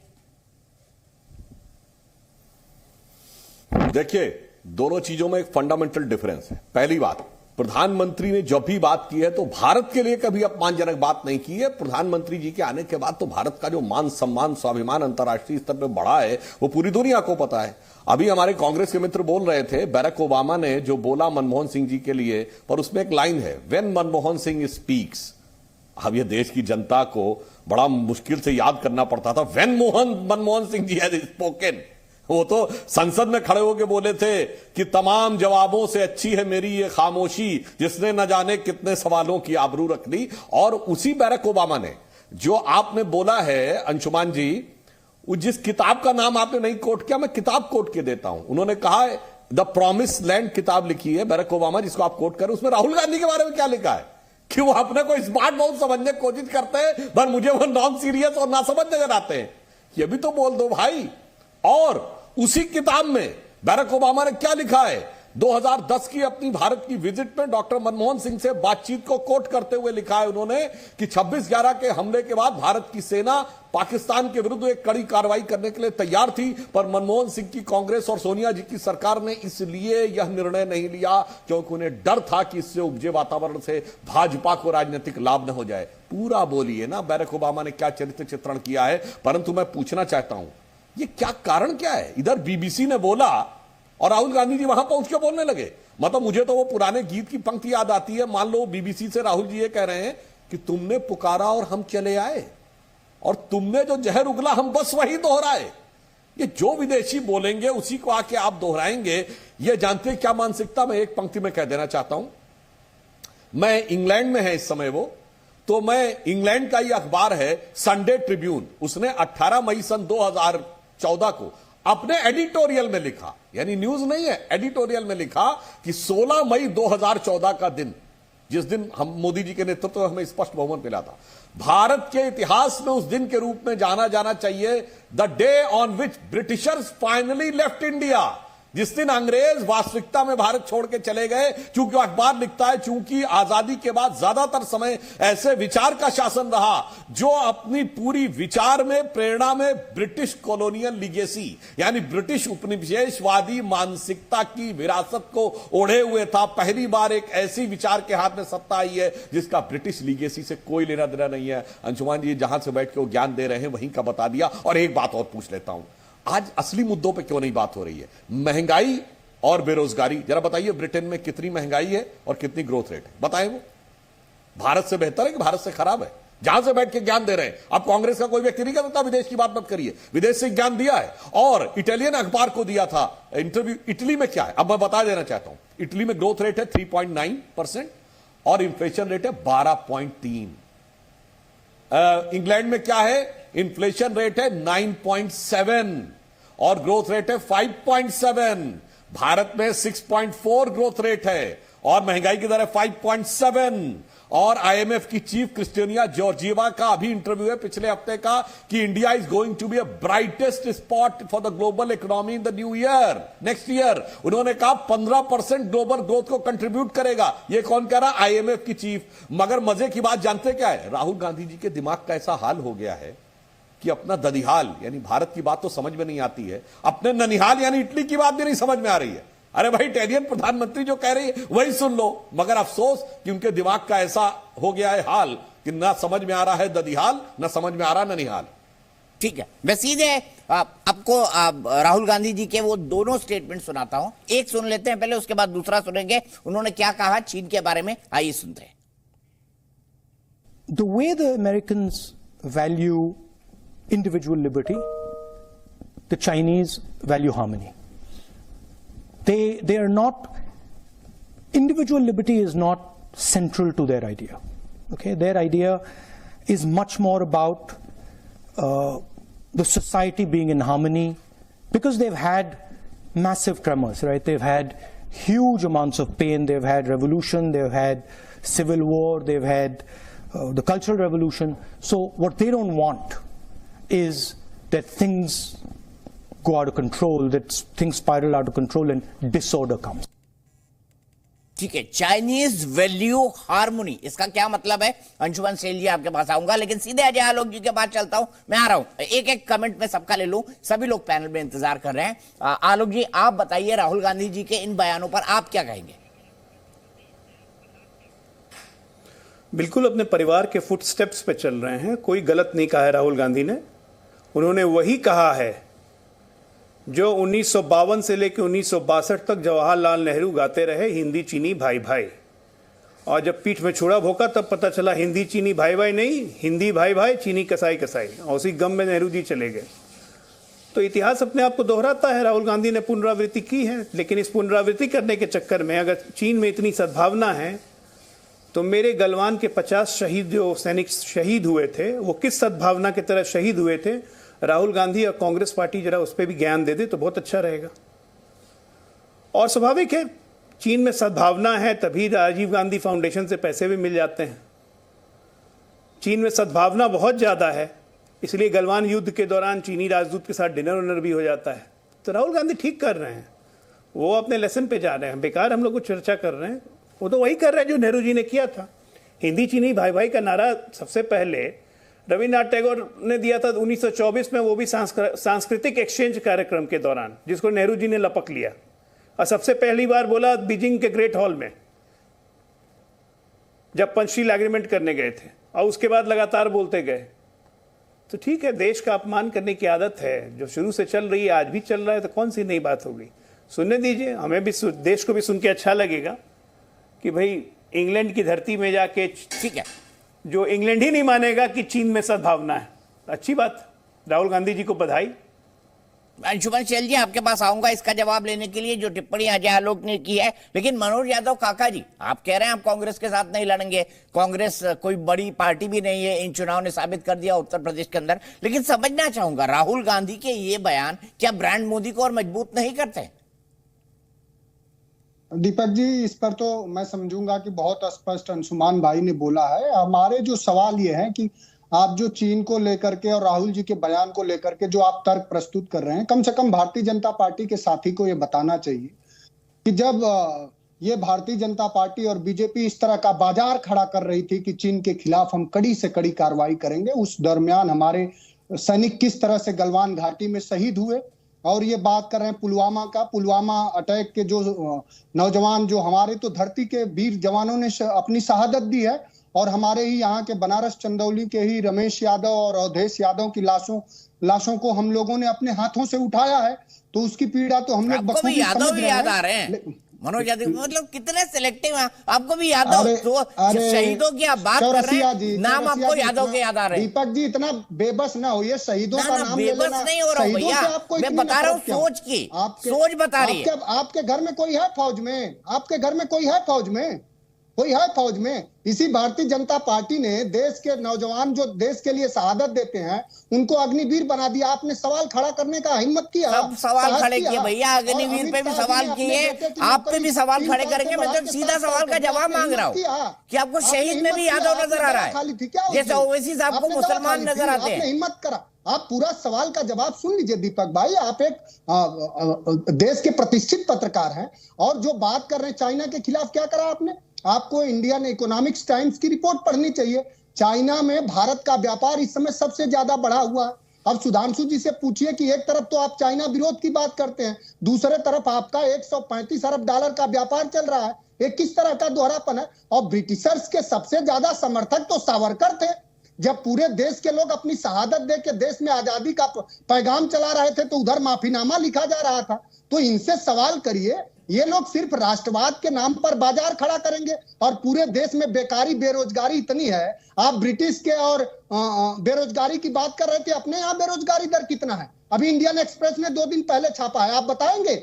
देखिए, दोनों चीजों में एक फंडामेंटल डिफरेंस है। पहली बात, प्रधानमंत्री ने जब भी बात की है तो भारत के लिए कभी अपमानजनक बात नहीं की है। प्रधानमंत्री जी के आने के बाद तो भारत का जो मान सम्मान स्वाभिमान अंतर्राष्ट्रीय स्तर पर बढ़ा है वो पूरी दुनिया को पता है। अभी हमारे कांग्रेस के मित्र बोल रहे थे, बराक ओबामा ने जो बोला मनमोहन सिंह जी के लिए, पर उसमें एक लाइन है, व्हेन मनमोहन सिंह स्पीक्स। अब ये देश की जनता को बड़ा मुश्किल से याद करना पड़ता था, when Manmohan Singh ji has spoken. वो तो संसद में खड़े होकर बोले थे कि तमाम जवाबों से अच्छी है मेरी ये खामोशी, जिसने न जाने कितने सवालों की आबरू रख ली। और उसी बराक ओबामा ने जो आपने बोला है अंशुमान जी, जिस किताब का नाम आपने नहीं कोट किया, मैं किताब कोट के देता हूं। उन्होंने कहा है द प्रॉमिस लैंड किताब लिखी है बराक ओबामा, जिसको आप कोट करें, उसमें राहुल गांधी के बारे में क्या लिखा है कि वो अपने को स्मार्ट बहुत समझने की कोशिश करते हैं, पर मुझे वो नॉन सीरियस और ना समझ नजर आते हैं। ये भी तो बोल दो भाई। और उसी किताब में बराक ओबामा ने क्या लिखा है, 2010 की अपनी भारत की विजिट में डॉक्टर मनमोहन सिंह से बातचीत को कोट करते हुए लिखा है उन्होंने कि 26/11 के हमले के बाद भारत की सेना पाकिस्तान के विरुद्ध एक कड़ी कार्रवाई करने के लिए तैयार थी, पर मनमोहन सिंह की कांग्रेस और सोनिया जी की सरकार ने इसलिए यह निर्णय नहीं लिया क्योंकि उन्हें डर था कि इससे उपजे वातावरण से भाजपा को राजनीतिक लाभ न हो जाए। पूरा बोलिए ना बराक ओबामा ने क्या चरित्र चित्रण किया है। परंतु मैं पूछना चाहता हूं, ये क्या कारण क्या है? इधर बीबीसी ने बोला और राहुल गांधी जी वहां पहुंच के बोलने लगे। मतलब मुझे तो वो पुराने गीत की पंक्ति याद आती है, मान लो बीबीसी से राहुल जी ये कह रहे हैं कि तुमने पुकारा और हम चले आए, और तुमने जो जहर उगला हम बस वही दोहराए। ये जो विदेशी बोलेंगे उसी को आके आप दोहराएंगे। ये जानते हैं क्या मानसिकता? मैं एक पंक्ति में कह देना चाहता हूं। मैं इंग्लैंड में है इस समय वो, तो मैं इंग्लैंड का ये अखबार है संडे ट्रिब्यून, उसने 18 मई सन 2014 को अपने एडिटोरियल में लिखा, यानी न्यूज नहीं है, एडिटोरियल में लिखा कि 16 मई 2014 का दिन, जिस दिन हम मोदी जी के नेतृत्व में हमें स्पष्ट बहुमत मिला था, भारत के इतिहास में उस दिन के रूप में जाना जाना चाहिए, the day on which Britishers finally left India, जिस दिन अंग्रेज वास्तविकता में भारत छोड़ के चले गए, चूंकि अखबार लिखता है चूंकि आजादी के बाद ज्यादातर समय ऐसे विचार का शासन रहा जो अपनी पूरी विचार में, प्रेरणा में ब्रिटिश कॉलोनियल लीगेसी यानी ब्रिटिश उपनिवेशवादी मानसिकता की विरासत को ओढ़े हुए था। पहली बार एक ऐसी विचार के हाथ में सत्ता आई है जिसका ब्रिटिश लीगेसी से कोई लेना देना नहीं है। अंशुमान जी जहां से बैठ के वो ज्ञान दे रहे हैं वहीं का बता दिया। और एक बात और पूछ लेता हूं, आज असली मुद्दों पे क्यों नहीं बात हो रही है? महंगाई और बेरोजगारी। जरा बताइए ब्रिटेन में कितनी महंगाई है और कितनी ग्रोथ रेट है? बताएं। वो भारत से बेहतर है कि भारत से खराब है? जहां से बैठ के ज्ञान दे रहे हैं। अब कांग्रेस का कोई व्यक्ति नहीं कहता विदेश की बात मत करिए, विदेश से ज्ञान दिया है। और इटालियन अखबार को दिया था इंटरव्यू। इटली में क्या है अब मैं बता देना चाहता हूं। इटली में ग्रोथ रेट है 3.9% और इंफ्लेशन रेट है 12.3। इंग्लैंड में क्या है? इन्फ्लेशन रेट है 9.7 और ग्रोथ रेट है 5.7। भारत में 6.4 ग्रोथ रेट है और महंगाई की दर है 5.7। और आईएमएफ की चीफ क्रिस्टियनिया जॉर्जिएवा का अभी इंटरव्यू है पिछले हफ्ते का कि India is going to be a brightest spot for the global economy in the new year, next year. उन्होंने कहा 15% ग्लोबल ग्रोथ को कंट्रीब्यूट करेगा। ये कौन कह रहा? आईएमएफ की चीफ। मगर मजे की बात जानते क्या है? राहुल गांधी जी के दिमाग का ऐसा हाल हो गया है कि अपना ददिहाल यानी भारत की बात तो समझ में नहीं आती है, अपने ननिहाल यानी इटली की बात भी नहीं समझ में आ रही है। अरे भाई इटालियन प्रधानमंत्री जो कह रही है वही सुन लो। मगर अफसोस कि उनके दिमाग का ऐसा हो गया है हाल कि ना समझ में आ रहा है ददिहाल, ना समझ में आ रहा ननिहाल। ठीक है, मैं सीधे आपको राहुल गांधी जी के वो दोनों स्टेटमेंट सुनाता हूं। एक सुन लेते हैं पहले, उसके बाद दूसरा सुनेंगे। उन्होंने क्या कहा चीन के बारे में, आइए सुनते हैं। The way the Americans value individual liberty, the Chinese value harmony. They are not, individual liberty is not central to their idea. Okay, their idea is much more about the society being in harmony, because they've had massive tremors, right? They've had huge amounts of pain, they've had revolution, they've had civil war, they've had the Cultural Revolution. So what they don't want is that things go out of control, that things spiral out of control and disorder comes. ठीक है, Chinese value harmony, इसका क्या मतलब है? Anshuman cell जी आपके पास आऊंगा, लेकिन सीधे अजय आलोक जी के पास चलता हूं। मैं आ रहा हूं, एक एक कमेंट में सबका ले लूं, सभी लोग पैनल में इंतजार कर रहे हैं। आलोक जी आप बताइए, राहुल गांधी जी के इन बयानों पर आप क्या कहेंगे? बिल्कुल अपने परिवार के फुटस्टेप्स पे चल रहे हैं। कोई गलत नहीं कहा है राहुल गांधी ने। उन्होंने वही कहा है जो 1952 से लेकर 1962 तक जवाहरलाल नेहरू गाते रहे, हिंदी चीनी भाई भाई। और जब पीठ में छुरा भोंका तब पता चला हिंदी चीनी भाई भाई नहीं, हिंदी भाई भाई चीनी कसाई कसाई। और उसी गम में नेहरू जी चले गए। तो इतिहास अपने आप को दोहराता है। राहुल गांधी ने पुनरावृत्ति की है, लेकिन इस पुनरावृत्ति करने के चक्कर में अगर चीन में इतनी सद्भावना है तो मेरे गलवान के 50 शहीद जो सैनिक शहीद हुए थे वो किस सद्भावना की तरह शहीद हुए थे? राहुल गांधी और कांग्रेस पार्टी जरा उस पर भी ज्ञान दे दे तो बहुत अच्छा रहेगा। और स्वाभाविक है, चीन में सद्भावना है तभी राजीव गांधी फाउंडेशन से पैसे भी मिल जाते हैं। चीन में सद्भावना बहुत ज़्यादा है, इसलिए गलवान युद्ध के दौरान चीनी राजदूत के साथ डिनर उनर भी हो जाता है। तो राहुल गांधी ठीक कर रहे हैं, वो अपने लेसन पे जा रहे हैं। बेकार हम लोग को चर्चा कर रहे हैं, वो तो वही कर रहे हैं जो नेहरू जी ने किया था। हिंदी चीनी भाई भाई का नारा सबसे पहले रविन्द्रनाथ टैगोर ने दिया था 1924 में, वो भी सांस्कृतिक एक्सचेंज कार्यक्रम के दौरान, जिसको नेहरू जी ने लपक लिया। और सबसे पहली बार बोला बीजिंग के ग्रेट हॉल में जब पंचशील एग्रीमेंट करने गए थे, और उसके बाद लगातार बोलते गए। तो ठीक है, देश का अपमान करने की आदत है जो शुरू से चल रही है, आज भी चल रहा है, तो कौन सी नई बात होगी? सुनने दीजिए, हमें भी देश को भी सुन के अच्छा लगेगा कि भाई इंग्लैंड की धरती में जाके, ठीक है, जो इंग्लैंड ही नहीं मानेगा कि चीन में सद्भावना है। अच्छी बात, राहुल गांधी जी को बधाई। अंशुमन शैल जी आपके पास आऊंगा इसका जवाब लेने के लिए, जो टिप्पणी अजय आलोक ने की है। लेकिन मनोज यादव काका जी, आप कह रहे हैं आप कांग्रेस के साथ नहीं लड़ेंगे, कांग्रेस कोई बड़ी पार्टी भी नहीं है, इन चुनाव ने साबित कर दिया उत्तर प्रदेश के अंदर। लेकिन समझना चाहूंगा, राहुल गांधी के ये बयान क्या ब्रांड मोदी को और मजबूत नहीं करते? दीपक जी, इस पर तो मैं समझूंगा कि बहुत स्पष्ट अंशुमान भाई ने बोला है। हमारे जो सवाल ये है कि आप जो चीन को लेकर के और राहुल जी के बयान को लेकर के जो आप तर्क प्रस्तुत कर रहे हैं, कम से कम भारतीय जनता पार्टी के साथी को यह बताना चाहिए कि जब ये भारतीय जनता पार्टी और बीजेपी इस तरह का बाजार खड़ा कर रही थी कि चीन के खिलाफ हम कड़ी से कड़ी कार्रवाई करेंगे, उस दरमियान हमारे सैनिक किस तरह से गलवान घाटी में शहीद हुए। और ये बात कर रहे हैं पुलवामा का, पुलवामा अटैक के जो नौजवान, जो हमारे तो धरती के वीर जवानों ने अपनी शहादत दी है, और हमारे ही यहाँ के बनारस चंदौली के ही रमेश यादव और अवधेश यादव की लाशों को हम लोगों ने अपने हाथों से उठाया है। तो उसकी पीड़ा तो हम लोग बखूबी समझ रहे हैं। याद आ रहे हैं मनोज यादव, मतलब कितने सिलेक्टिव हैं, आपको भी यादव तो शहीदों की आप बात कर रहे हैं, नाम आपको यादव के याद आ रहे हैं। दीपक जी इतना बेबस ना होइए, शहीदों का नाम बेबस नहीं हो रहा भैया, मैं बता रहा हूँ सोच की, सोच बता रही है। आपके घर में कोई है फौज में? आपके घर में कोई है फौज में? कोई है फौज में? इसी भारतीय जनता पार्टी ने देश के नौजवान जो देश के लिए शहादत देते हैं उनको अग्निवीर बना दिया। आपने सवाल खड़ा करने का हिम्मत किया, सब सवाल खड़े किए भैया, अग्निवीर पे भी सवाल किए, आप पे भी सवाल खड़े करेंगे। मैं तो सीधा सवाल का जवाब मांग रहा हूँ कि आपको शहीद में भी यादव नजर आ रहा है, जैसे ओवैसी साहब को मुसलमान नजर आते हैं। हिम्मत करा, आप पूरा सवाल का जवाब सुन लीजिए दीपक भाई। आप एक देश के प्रतिष्ठित पत्रकार हैं और जो बात कर रहे हैं चाइना के खिलाफ, क्या करा आपने? आपको इंडियन इकोनॉमिक्स टाइम्स की रिपोर्ट पढ़नी चाहिए। चाइना में भारत का व्यापार इस समय सबसे ज्यादा बढ़ा हुआ है। अब सुधांशु जी से पूछिए कि एक तरफ तो आप चाइना विरोध की बात करते हैं, दूसरे तरफ आपका 135 अरब डॉलर का व्यापार चल रहा है। ये किस तरह का दोहरापन है? और ब्रिटिशर्स के सबसे ज्यादा समर्थक तो सावरकर थे। जब पूरे देश के लोग अपनी शहादत दे के देश में आजादी का पैगाम चला रहे थे तो उधर माफीनामा लिखा जा रहा था। तो इनसे सवाल करिए, ये लोग सिर्फ राष्ट्रवाद के नाम पर बाजार खड़ा करेंगे और पूरे देश में बेकारी बेरोजगारी इतनी है। आप ब्रिटिश के और बेरोजगारी की बात कर रहे थे, अपने यहाँ बेरोजगारी दर कितना है? अभी इंडियन एक्सप्रेस ने 2 दिन पहले छापा है, आप बताएंगे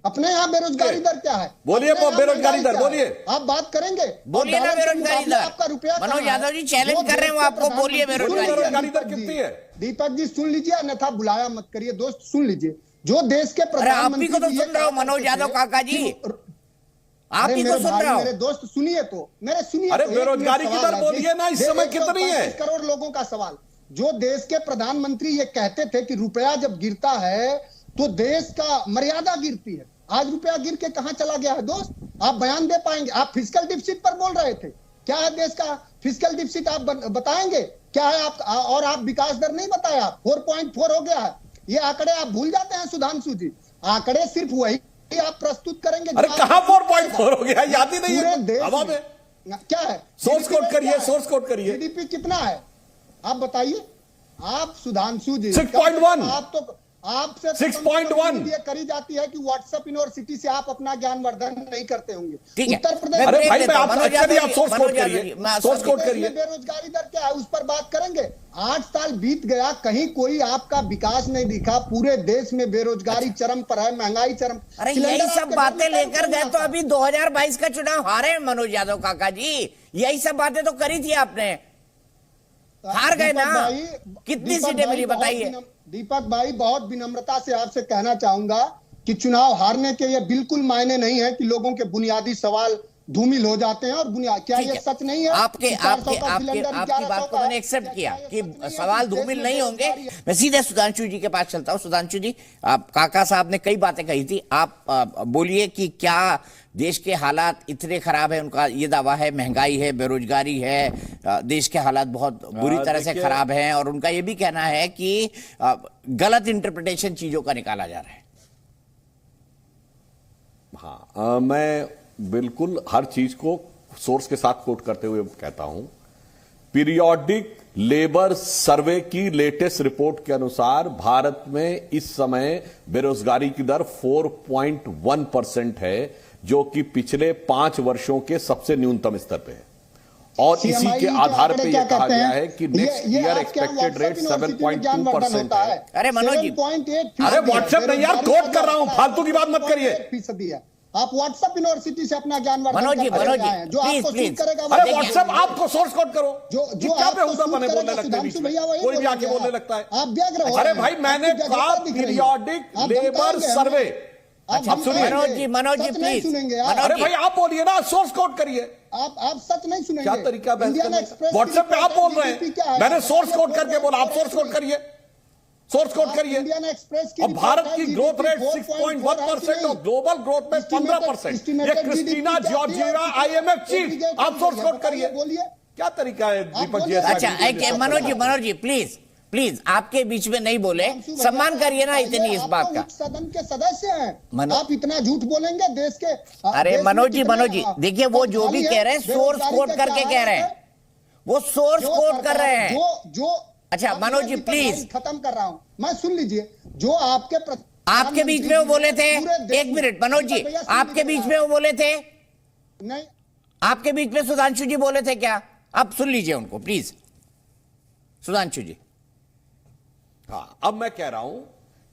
अपने यहाँ बेरोजगारी दर क्या है? बोलिए बेरोजगारी दर, बोलिए, आप बात करेंगे, बोलिए ना बेरोजगारी दर। आपका रुपया मनोज यादव जी चैलेंज कर रहे हैं आपको, बोलिए बेरोजगारी दर कितनी है? दीपक जी सुन लीजिए, अन्यथा बुलाया मत करिए। दोस्त सुन लीजिए, जो देश के प्रधानमंत्री को तो सुन रहा हूँ मनोज यादव काका जी, आप ही को सुन रहा हूँ। मेरे दोस्त सुनिए तो, मेरे सुनिए। अरे बेरोजगारी की दर बोलिए ना, इस समय कितनी है? 135 करोड़ लोगों का सवाल। जो देश के प्रधानमंत्री ये कहते थे कि रुपया जब गिरता है तो देश का मर्यादा गिरती है, आज रुपया गिर के कहां चला गया है दोस्त? आप बयान दे पाएंगे? आप फिस्कल डिफिसिट पर बोल रहे थे, क्या है देश का फिस्कल डिफिसिट? आप बताएंगे क्या है? आप और आप विकास दर नहीं बताया, 4.4 हो गया है। ये आंकड़े आप भूल जाते हैं सुधांशु जी, आंकड़े सिर्फ वही आप प्रस्तुत करेंगे। अरे कहां 4.4 हो गया, याद ही नहीं है हवा में। क्या है? सोर्स कोड करिए, सोर्स कोड करिए। जीडीपी कितना है आप बताइए? आप सुधांशु जी 6.1, आप तो आपसे 6.1 ये करी जाती है कि व्हाट्सएप यूनिवर्सिटी से आप अपना ज्ञान वर्धन नहीं करते होंगे। उत्तर प्रदेश, अरे भाई आप सोर्स कोड करिए, सोर्स कोड करिए। बेरोजगारी दर क्या है उस पर बात करेंगे। 8 साल बीत गया, कहीं कोई आपका विकास नहीं दिखा। पूरे देश में बेरोजगारी चरम पर है, महंगाई चरम। अरे यही सब बातें लेकर गए तो अभी 2022 का चुनाव हारे मनोज यादव काका जी, यही सब बातें तो करी थी आपने, हार गए ना। कितनी सीटें मिली बताइए? दीपक भाई बहुत विनम्रता से आपसे कहना चाहूंगा कि चुनाव हारने के ये बिल्कुल मायने नहीं है कि लोगों के बुनियादी सवाल धूमिल हो जाते हैं। और क्या ये सच नहीं है? आपकी बात को मैंने एक्सेप्ट किया कि सवाल धूमिल नहीं होंगे। मैं सीधे सुधांशु जी के पास चलता हूं। सुधांशु जी, आप काका साहब ने कई बातें कही थी, आप बोलिए कि क्या देश के हालात इतने खराब है? उनका ये दावा है महंगाई है, बेरोजगारी है, देश के हालात बहुत बुरी तरह से खराब हैं, और उनका ये भी कहना है कि गलत इंटरप्रिटेशन चीजों का निकाला जा रहा है। हाँ, मैं बिल्कुल हर चीज को सोर्स के साथ कोट करते हुए कहता हूं। पीरियोडिक लेबर सर्वे की लेटेस्ट रिपोर्ट के अनुसार भारत में इस समय बेरोजगारी की दर 4.1% है, जो कि पिछले 5 वर्षों के सबसे न्यूनतम स्तर पे है। और इसी के आधार पे यह कहा गया है कि नेक्स्ट ईयर एक्सपेक्टेड रेट 7.2% है। अरे मनोज जी, अरे व्हाट्सएप नहीं यार, कोट कर रहा हूं, फालतू की बात मत करिए। आप व्हाट्सएप यूनिवर्सिटी से अपना ज्ञान वर्धन मनोज जी जो आपको सूट करेगा। अरे व्हाट्सएप आपको सोर्स कोड करो, जो आपको बोलने लगता है, कोई भी आके बोलने लगता है। आप व्यग्र हो। अरे भाई मैंने कहा पीरियोडिक लेबर सर्वे अच्छा मनोज जी प्लीज सुनेंगे अरे भाई आप बोलिए ना, सोर्स कोड करिए। आप सच नहीं सुनेंगे। क्या तरीका है इंडियन एक्सप्रेस व्हाट्सएप पे आप बोल रहे हैं, मैंने सोर्स कोड करके बोला, आप सोर्स कोड करिए, सोर्स कोड करिए। इंडियन एक्सप्रेस की और भारत की ग्रोथ रेट 6.1% और ग्लोबल ग्रोथ में 15%। ये क्रिस्टीना जॉर्जिएवा IMF चीफ, आप सोर्स कोड करिए। बोलिए क्या तरीका है दीपक जी? अच्छा मनोज जी प्लीज आपके बीच में नहीं बोले, सम्मान करिए ना इतनी इस बात का। सदन के सदस्य हैं, आप इतना झूठ बोलेंगे देश के? अरे मनोज जी देखिए, वो जो भी कह रहे हैं सोर्स कोड करके कह रहे हैं, वो सोर्स कोड कर रहे हैं। जो अच्छा मनोज जी प्लीज, खत्म कर रहा हूं मैं, सुन लीजिए। जो आपके बीच में वो बोले थे, एक मिनट मनोज जी, आपके बीच में वो बोले थे नहीं, आपके बीच में सुधांशु जी बोले थे क्या? आप सुन लीजिए उनको प्लीज, सुधांशु जी। हाँ, अब मैं कह रहा हूं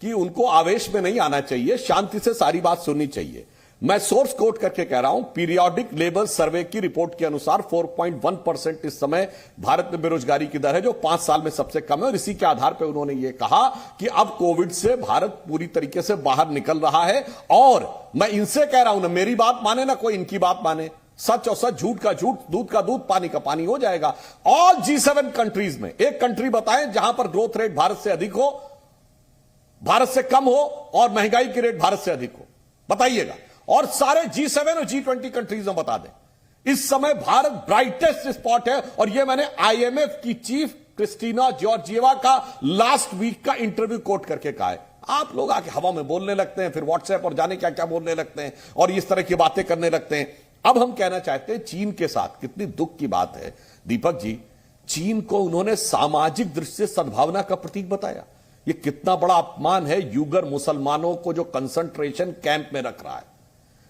कि उनको आवेश में नहीं आना चाहिए, शांति से सारी बात सुननी चाहिए। मैं सोर्स कोट करके कह रहा हूं, पीरियोडिक लेबर सर्वे की रिपोर्ट के अनुसार 4.1% इस समय भारत में बेरोजगारी की दर है, जो 5 साल में सबसे कम है। और इसी के आधार पर उन्होंने यह कहा कि अब कोविड से भारत पूरी तरीके से बाहर निकल रहा है। और मैं इनसे कह रहा हूं, ना मेरी बात माने ना कोई इनकी बात माने, सच और सच, झूठ का झूठ, दूध का दूध, पानी का पानी हो जाएगा। ऑल G7 कंट्रीज में एक कंट्री बताएं जहां पर ग्रोथ रेट भारत से अधिक हो, भारत से कम हो और महंगाई की रेट भारत से अधिक हो, बताइएगा। और सारे G7 और G20 कंट्रीज में बता दें, इस समय भारत ब्राइटेस्ट स्पॉट है। और यह मैंने IMF की चीफ क्रिस्टीना जॉर्जिएवा का लास्ट वीक का इंटरव्यू कोट करके कहा है। आप लोग आके हवा में बोलने लगते हैं, फिर व्हाट्सएप और जाने क्या क्या बोलने लगते हैं और इस तरह की बातें करने लगते हैं। अब हम कहना चाहते हैं चीन के साथ, कितनी दुख की बात है दीपक जी, चीन को उन्होंने सामाजिक दृष्टि से सद्भावना का प्रतीक बताया। यह कितना बड़ा अपमान है यूगर मुसलमानों को, जो कंसंट्रेशन कैंप में रख रहा है,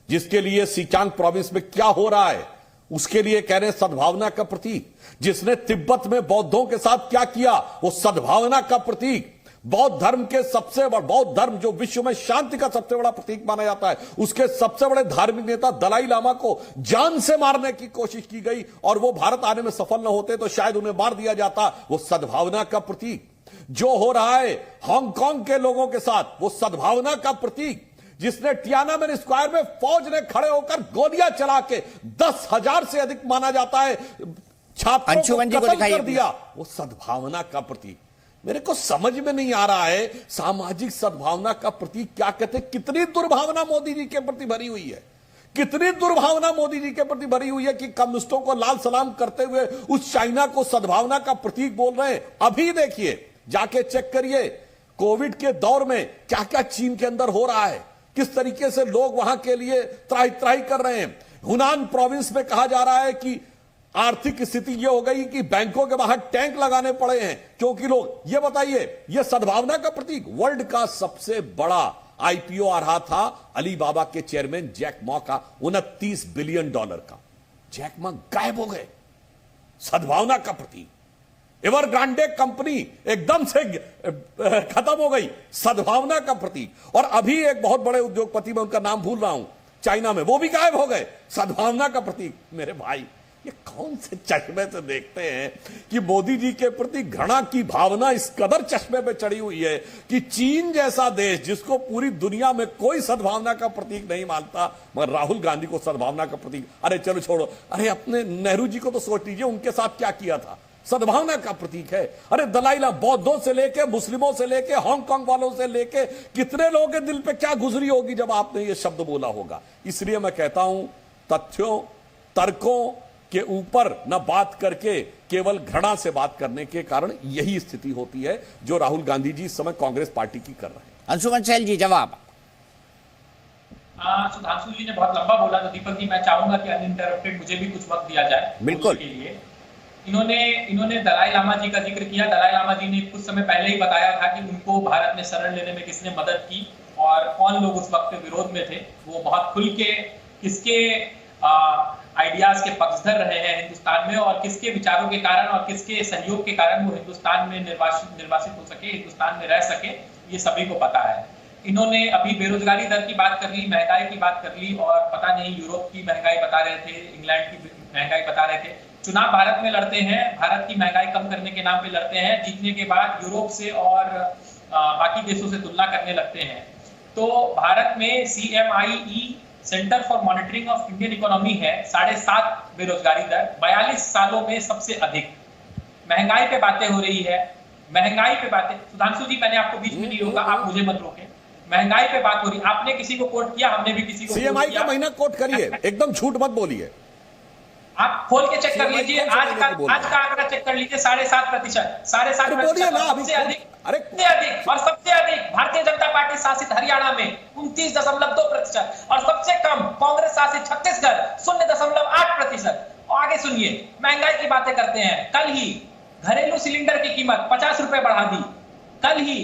जिसके लिए सिचांग प्रोविंस में क्या हो रहा है उसके लिए कह रहे हैं सद्भावना का प्रतीक। जिसने तिब्बत में बौद्धों के साथ क्या किया वो सद्भावना का प्रतीक। बौद्ध धर्म के सबसे बड़ा, बौद्ध धर्म जो विश्व में शांति का सबसे बड़ा प्रतीक माना जाता है, उसके सबसे बड़े धार्मिक नेता दलाई लामा को जान से मारने की कोशिश की गई और वो भारत आने में सफल न होते तो शायद उन्हें मार दिया जाता। वो सद्भावना का प्रतीक। जो हो रहा है हांगकांग के लोगों के साथ, वो सद्भावना का प्रतीक। जिसने टियानामेन स्क्वायर में फौज ने खड़े होकर गोलियां चला के 10,000 से अधिक माना जाता है छात्रों को कत्ल कर दिया, वो सद्भावना का प्रतीक। मेरे को समझ में नहीं आ रहा है सामाजिक सद्भावना का प्रतीक क्या कहते हैं। कितनी दुर्भावना मोदी जी के प्रति भरी हुई है, कितनी दुर्भावना मोदी जी के प्रति भरी हुई है कि कम्युनिस्टों को लाल सलाम करते हुए उस चाइना को सद्भावना का प्रतीक बोल रहे हैं। अभी देखिए, जाके चेक करिए कोविड के दौर में क्या क्या चीन के अंदर हो रहा है, किस तरीके से लोग वहां के लिए त्राही त्राही कर रहे हैं। हुनान प्रोविंस में कहा जा रहा है कि आर्थिक स्थिति यह हो गई कि बैंकों के बाहर टैंक लगाने पड़े हैं क्योंकि लोग, ये बताइए, यह सद्भावना का प्रतीक। वर्ल्ड का सबसे बड़ा IPO आ रहा था अलीबाबा के चेयरमैन जैक मा का, $29 बिलियन का। जैक मा गायब हो गए, सद्भावना का प्रतीक। एवरग्रांडे कंपनी एकदम से खत्म हो गई, सद्भावना का प्रतीक। और अभी एक बहुत बड़े उद्योगपति, मैं उनका नाम भूल रहा हूं, चाइना में, वो भी गायब हो गए, सद्भावना का प्रतीक। मेरे भाई, ये कौन से चश्मे से देखते हैं कि मोदी जी के प्रति घृणा की भावना इस कदर चश्मे पे चढ़ी हुई है कि चीन जैसा देश, जिसको पूरी दुनिया में कोई सद्भावना का प्रतीक नहीं मानता, मगर राहुल गांधी को सद्भावना का प्रतीक। अरे चलो छोड़ो, अरे अपने नेहरू जी को तो सोच लीजिए, उनके साथ क्या किया था, सद्भावना का प्रतीक है। अरे दलाई लामा, बौद्धों से लेके, मुस्लिमों से लेके, हांगकांग वालों से लेके, कितने लोगों के दिल पे क्या गुजरी होगी जब आपने ये शब्द बोला होगा। इसलिए मैं कहता हूं, तथ्यों तर्कों के ऊपर न बात करके केवल घृणा से बात करने के कारण यही स्थिति होती है जो राहुल गांधी जी इस समय कांग्रेस पार्टी की कर रहे हैं। अंशुमन शैल जी, जवाब। सुधांशु जी ने बहुत लंबा बोला, तो दीपक जी मैं चाहूंगा कि अनइंटरप्टेड मुझे भी कुछ वक्त दिया जाए बिल्कुल के लिए। इन्होंने दलाई लामा जी का जिक्र किया। दलाई लामा जी ने कुछ समय पहले ही बताया था कि उनको भारत में शरण लेने में किसने मदद की और कौन लोग उस वक्त विरोध में थे। वो बहुत खुल के किसके आइडियाज के पक्षधर रहे हैं हिंदुस्तान में और किसके विचारों के कारण और किसके सहयोग के कारण वो हिंदुस्तान में निर्वासित हो सके, हिंदुस्तान में रह सके, ये सभी को पता है। इन्होंने अभी बेरोजगारी दर की बात कर ली, महंगाई की बात कर ली और पता नहीं यूरोप की महंगाई बता रहे थे, इंग्लैंड की महंगाई बता रहे थे। चुनाव भारत में लड़ते हैं, भारत की महंगाई कम करने के नाम पे लड़ते हैं, जीतने के बाद यूरोप से और बाकी देशों से तुलना करने लगते हैं। तो भारत में CMIE centre for monitoring of Indian economy है 7.5 बेरोजगारी दर 42 सालों में सबसे अधिक। महंगाई पे बातें हो रही है, महंगाई पे बातें, सुधांशु जी मैंने आपको बीच में नहीं रोका, आप मुझे मत रोकें। महंगाई पे बात हो रही, आपने किसी को कोट किया, हमने भी किसी को CMI का महीना कोट करिए, एकदम झूठ मत बोलिए। आप खोल के चेक कर लीजिए, आज का आंकड़ा चेक कर लीजिए, 7.5%, 7.5% सबसे अधिक, और सबसे अधिक भारतीय जनता पार्टी शासित हरियाणा में 29.2% और सबसे कम कांग्रेस शासित छत्तीसगढ़ 0.8%। और आगे सुनिए, महंगाई की बातें करते हैं। कल ही घरेलू सिलेंडर की कीमत 50 रुपए बढ़ा दी, कल ही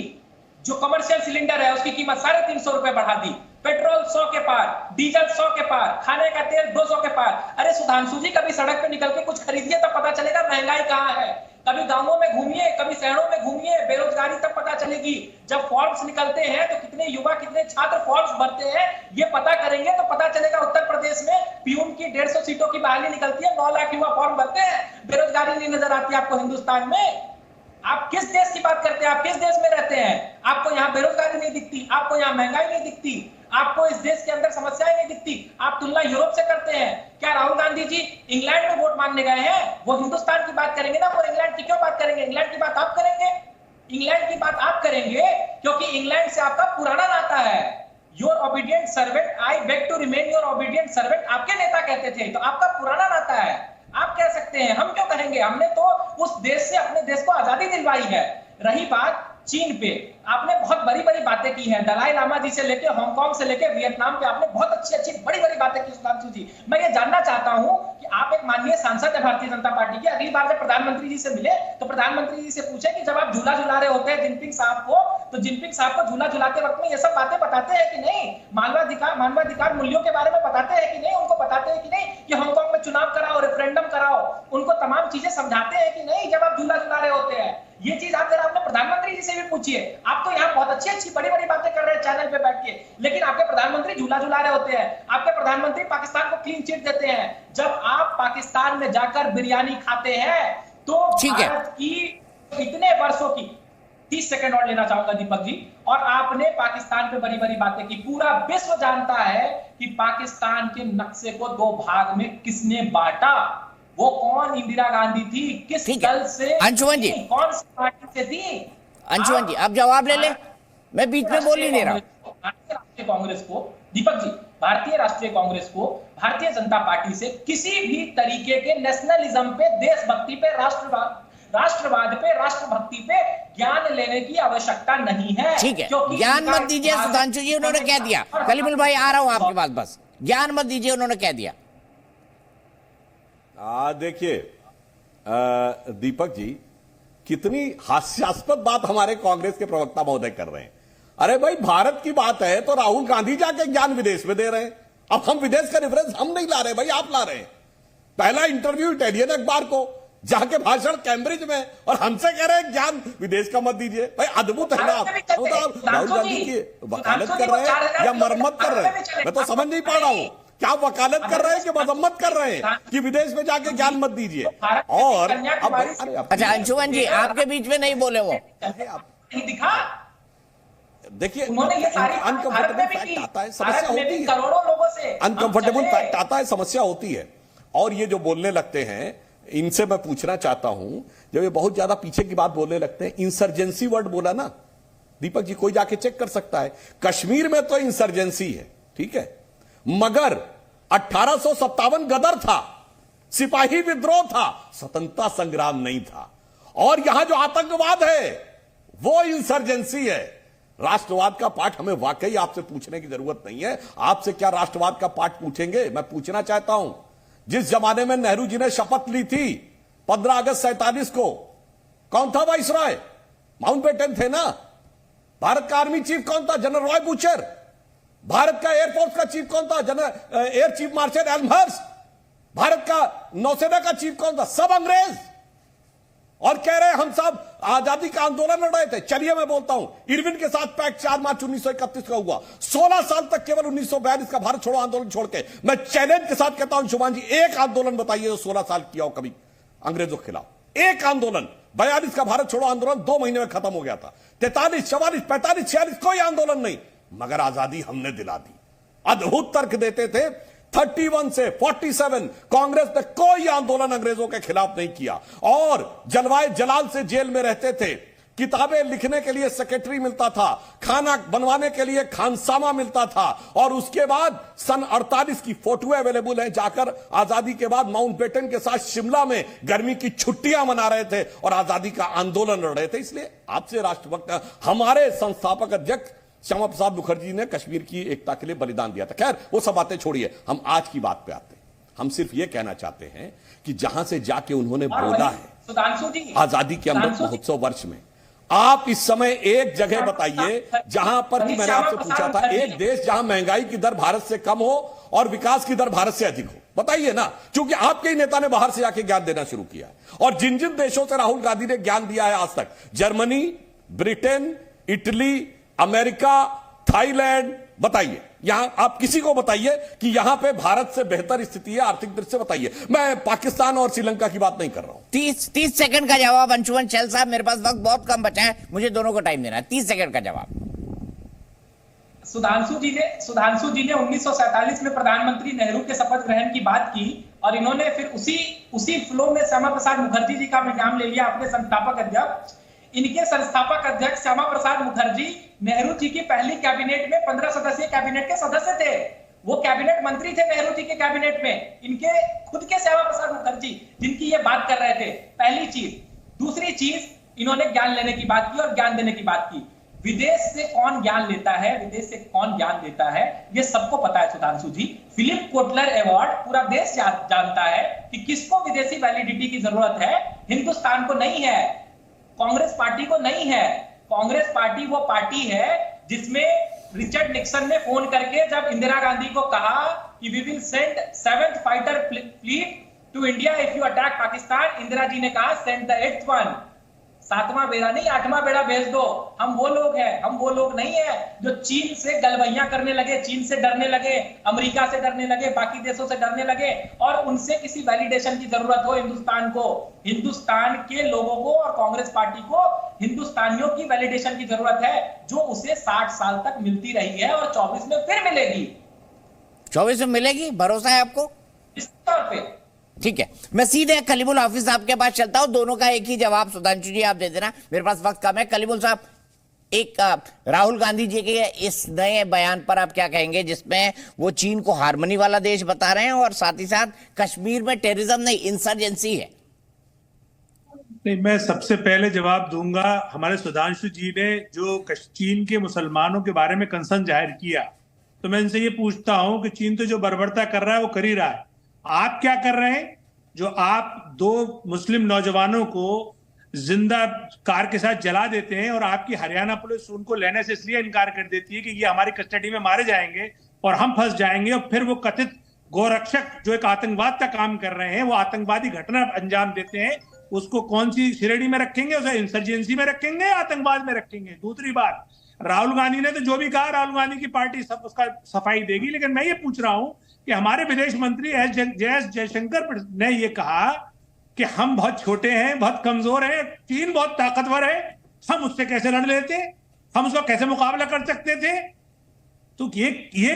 जो कमर्शियल सिलेंडर है उसकी कीमत 350 रुपए बढ़ा दी, पेट्रोल 100 के पार, डीजल 100 के पार, खाने का तेल 200 के पार। अरे सुधांशु जी, कभी सड़क पे निकल के कुछ खरीदिए तब पता चलेगा महंगाई कहाँ है। कभी गांवों में घूमिए, कभी शहरों में घूमिए, बेरोजगारी तब पता चलेगी। जब फॉर्म्स निकलते हैं तो कितने युवा, कितने छात्र फॉर्म्स भरते हैं ये पता करेंगे तो पता चलेगा। उत्तर प्रदेश में पीयून की 150 सीटों की बहाली निकलती है, 9 लाख युवा फॉर्म भरते हैं, बेरोजगारी नहीं नजर आती आपको हिंदुस्तान में। आप किस देश की बात करते हैं? आप किस देश में रहते हैं? आपको यहाँ बेरोजगारी नहीं दिखती, आपको यहाँ महंगाई नहीं दिखती, आपको इस देश के अंदर समस्याएं नहीं दिखती। आप तुलना यूरोप से करते हैं। क्या राहुल गांधी जी इंग्लैंड में वोट मांगने गए हैं? वो हिंदुस्तान की बात करेंगे ना, वो इंग्लैंड की क्यों बात करेंगे? इंग्लैंड की बात आप करेंगे, इंग्लैंड की बात आप करेंगे क्योंकि इंग्लैंड से आपका पुराना नाता है। Your obedient servant, I beg to remain your obedient servant, आपके नेता कहते थे, तो आपका पुराना नाता है। आप कह सकते हैं, हम क्यों कहेंगे? हमने तो उस देश से अपने देश को आजादी दिलवाई है। रही बात चीन पे, आपने बहुत बड़ी बड़ी बातें की हैं, दलाई लामा जी से लेके हांगकांग से लेके वियतनाम पे आपने बहुत अच्छी अच्छी बड़ी बड़ी बातें की सुधांशु जी। मैं ये जानना चाहता हूं कि आप एक माननीय सांसद है भारतीय जनता पार्टी के, अगली बार जब प्रधानमंत्री जी से मिले तो प्रधानमंत्री जी से पूछे कि जब आप झूला झुला रहे होते हैं जिनपिंग साहब को, तो जिनपिंग साहब को झूला झुलाते वक्त में ये सब बातें बताते हैं कि नहीं? मानवाधिकार मूल्यों के बारे में बताते हैं कि नहीं? उनको बताते हैं कि नहीं कि हांगकांग में चुनाव कराओ, रेफरेंडम कराओ? उनको तमाम चीजें समझाते हैं कि नहीं जब आप झूला झुला रहे होते हैं? ये चीज आप जरा अपने प्रधानमंत्री जी से भी पूछिए। आप तो यहाँ बहुत अच्छी अच्छी बड़ी बड़ी बातें कर रहे हैं चैनल पे बैठ के, लेकिन आपके प्रधानमंत्री झूला झुला रहे होते हैं। आपके प्रधानमंत्री पाकिस्तान को क्लीन चिट देते हैं। जब आप पाकिस्तान में जाकर बिरयानी खाते हैं तो भारत की इतने वर्षों की, 30 सेकंड और लेना चाहूंगा दीपक जी, और आपने पाकिस्तान पे बड़ी बड़ी बातें की। पूरा विश्व जानता है कि पाकिस्तान के नक्शे को 2 भाग में किसने बांटा, वो कौन? इंदिरा गांधी थी, किस दल से, अंशुमन जी कौन सी पार्टी से थी? अंशुमन जी आप जवाब ले ले, मैं बीच में बोल ही नहीं रहा। भारतीय राष्ट्रीय कांग्रेस को, दीपक जी, भारतीय राष्ट्रीय कांग्रेस को भारतीय जनता पार्टी से किसी भी तरीके के नेशनलिज्म पे, देशभक्ति पे, राष्ट्रवाद पे, राष्ट्रभक्ति पे ज्ञान लेने की आवश्यकता नहीं है। ठीक है, ज्ञान मत दीजिए सुधांशु जी, उन्होंने कह दिया। कलीमुल भाई आ रहा हूं आपके पास, बस ज्ञान मत दीजिए, उन्होंने कह दिया। देखिए दीपक जी, कितनी हास्यास्पद बात हमारे कांग्रेस के प्रवक्ता महोदय कर रहे हैं। अरे भाई, भारत की बात है तो राहुल गांधी जाके ज्ञान विदेश में दे रहे हैं। अब हम विदेश का रेफरेंस हम नहीं ला रहे भाई, आप ला रहे हैं। पहला इंटरव्यू इटालियन अखबार को, जाके भाषण कैम्ब्रिज में, और हमसे कह रहे हैं ज्ञान विदेश का मत दीजिए। भाई अद्भुत है ना। आप राहुल गांधी की वकालत कर रहे हैं या मरम्मत कर रहे हैं, मैं तो समझ नहीं पा रहा हूं। क्या वकालत कर रहे हैं कि मजम्मत कर रहे हैं कि विदेश में जाके ज्ञान मत दीजिए? और अब अच्छा अंशुमन जी, आपके बीच में नहीं बोले वो, दिखा देखिए, अनकंफर्टेबल फैक्ट आता है, समस्या होती है। करोड़ों लोगों से अनकंफर्टेबल फैक्ट आता है, समस्या होती है। और ये जो बोलने लगते हैं, इनसे मैं पूछना चाहता हूं, जब ये बहुत ज्यादा पीछे की बात बोलने लगते हैं, इंसर्जेंसी वर्ड बोला ना दीपक जी, कोई जाके चेक कर सकता है। कश्मीर में तो इंसर्जेंसी है, ठीक है, मगर 1857 गदर था, सिपाही विद्रोह था, स्वतंत्रता संग्राम नहीं था। और यहां जो आतंकवाद है वो इंसर्जेंसी है। राष्ट्रवाद का पाठ हमें वाकई आपसे पूछने की जरूरत नहीं है। आपसे क्या राष्ट्रवाद का पाठ पूछेंगे? मैं पूछना चाहता हूं, जिस जमाने में नेहरू जी ने शपथ ली थी 15 अगस्त 47 को, कौन था वाइसरॉय? माउंटबेटन थे ना। भारत का आर्मी चीफ कौन था? General Roy butcher. भारत का एयरफोर्स का चीफ कौन था? General air chief marshal Elmhirst. Bharat का नौसेना का चीफ कौन था? सब अंग्रेज। और कह रहे हैं हम सब आजादी का आंदोलन लड़ रहे थे। चलिए मैं बोलता हूं, इरविन के साथ पैक्ट 4 मार्च 1931 का हुआ। 16 साल तक केवल 1942 का भारत छोड़ो आंदोलन छोड़ के, मैं चैलेंज के साथ कहता हूं शुभान जी, एक आंदोलन बताइए जो 16 साल किया हो कभी अंग्रेजों के खिलाफ। एक आंदोलन। 42 का भारत छोड़ो आंदोलन 2 महीने में खत्म हो गया था। 43, 44, 45, 46 कोई आंदोलन नहीं। मगर आजादी हमने दिला दी। अद्भुत तर्क देते थे। 31 से 47 कांग्रेस ने कोई आंदोलन अंग्रेजों के खिलाफ नहीं किया और जलवाए जलाल से जेल में रहते थे। किताबें लिखने के लिए सेक्रेटरी मिलता था, खाना बनवाने के लिए खानसामा मिलता था और उसके बाद सन 48 की फोटो अवेलेबल है, जाकर आजादी के बाद माउंटबेटन के साथ शिमला में गर्मी की छुट्टियां मना रहे थे और आजादी का आंदोलन लड़ रहे थे। इसलिए आपसे राष्ट्रभक्त हमारे संस्थापक अध्यक्ष श्यामा प्रसाद मुखर्जी ने कश्मीर की एकता के लिए बलिदान दिया था। खैर वो सब बातें छोड़िए, हम आज की बात पे आते हैं। हम सिर्फ ये कहना चाहते हैं कि जहां से जाके उन्होंने बोला है आजादी के अमृत महोत्सव वर्ष में, आप इस समय एक जगह बताइए जहां पर कि मैंने आपसे पूछा था, एक देश जहां महंगाई की दर भारत से कम हो और विकास की दर भारत से अधिक हो, बताइए ना। क्योंकि आपके ही नेता ने बाहर से जाके ज्ञान देना शुरू किया और जिन जिन देशों से राहुल गांधी ने ज्ञान दिया है आज तक, Germany, Britain, Italy, America, Thailand, बताइए यहां आप किसी को बताइए कि यहां पे भारत से बेहतर स्थिति है आर्थिक दृष्टि से, बताइए। मैं पाकिस्तान और श्रीलंका की बात नहीं कर रहा हूं। 30 सेकंड का जवाब अंशुमन चहल साहब, मेरे पास वक्त बहुत कम बचा है, मुझे दोनों को टाइम देना है। 30 सेकंड का जवाब। सुधांशु जी ने 1947 में प्रधानमंत्री नेहरू के शपथ ग्रहण की बात की और इन्होंने फिर उसी फ्लो में श्यामा प्रसाद मुखर्जी जी का नाम ले लिया अपने संस्थापक अध्यक्ष। इनके संस्थापक अध्यक्ष श्यामा प्रसाद मुखर्जी नेहरू जी की पहली कैबिनेट में 15 सदस्यीय कैबिनेट के सदस्य थे। वो कैबिनेट मंत्री थे नेहरू जी के कैबिनेट में, इनके खुद के श्यामा प्रसाद मुखर्जी जिनकी ये बात कर रहे थे। पहली चीज। दूसरी चीज, इन्होंने ज्ञान लेने की बात की और ज्ञान देने की बात की। विदेश से कौन ज्ञान लेता है, विदेश से कौन ज्ञान देता है, ये सबको पता है सुधांशु जी। फिलिप कोटलर अवार्ड पूरा देश जानता है कि किसको विदेशी वैलिडिटी की जरूरत है। हिंदुस्तान को नहीं है, कांग्रेस पार्टी को नहीं है। कांग्रेस पार्टी वो पार्टी है जिसमें रिचर्ड निक्सन ने फोन करके जब इंदिरा गांधी को कहा कि we will send 7th fighter fleet to India if you attack Pakistan, Indira ji ने कहा सेंड द 8th वन, 7वां बेड़ा नहीं 8वां बेड़ा भेज दो। हम वो लोग हैं, हम वो लोग नहीं है जो चीन से गलबैया करने लगे, चीन से डरने लगे, अमेरिका से डरने लगे, बाकी देशों से डरने लगे और उनसे किसी वैलिडेशन की जरूरत हो हिंदुस्तान को। हिंदुस्तान के लोगों को और कांग्रेस पार्टी को हिंदुस्तानियों की वैलिडेशन की जरूरत है जो उसे 60 साल तक मिलती रही है और 24 में फिर मिलेगी। 24 में मिलेगी, भरोसा है आपको इस तौर पे? ठीक है, मैं सीधे कलीमुल हाफिज साहब के पास चलता हूं। दोनों का एक ही जवाब सुधांशु जी आप दे देना, मेरे पास वक्त कम है। कलीमुल साहब, एक राहुल गांधी जी के इस नए बयान पर आप क्या कहेंगे जिसमें वो चीन को हार्मनी वाला देश बता रहे हैं और साथ ही साथ कश्मीर में टेररिज्म नहीं इंसर्जेंसी है? नहीं, मैं सबसे पहले जवाब दूंगा। हमारे सुधांशु जी ने जो चीन के मुसलमानों के बारे में कंसर्न जाहिर किया, तो मैं इनसे ये पूछता हूं कि चीन तो जो बर्बरता कर रहा है वो कर ही रहा है, आप क्या कर रहे हैं? जो आप 2 मुस्लिम नौजवानों को जिंदा कार के साथ जला देते हैं और आपकी हरियाणा पुलिस उनको लेने से इसलिए इनकार कर देती है कि ये हमारी कस्टडी में मारे जाएंगे और हम फंस जाएंगे, और फिर वो कथित गोरक्षक जो एक आतंकवाद का काम कर रहे हैं वो आतंकवादी घटना अंजाम देते हैं, उसको कौन सी श्रेणी में रखेंगे? उसे इंसर्जेंसी में रखेंगे या आतंकवाद में रखेंगे? दूसरी बात, राहुल गांधी ने तो जो भी कहा, राहुल गांधी की पार्टी सब उसका सफाई देगी, लेकिन मैं ये पूछ रहा हूं कि हमारे विदेश मंत्री एस जयशंकर ने ये कहा कि हम बहुत छोटे हैं, बहुत कमजोर हैं, चीन बहुत ताकतवर है, हम उससे कैसे लड़ लेते, हम उसका कैसे मुकाबला कर सकते थे? तो ये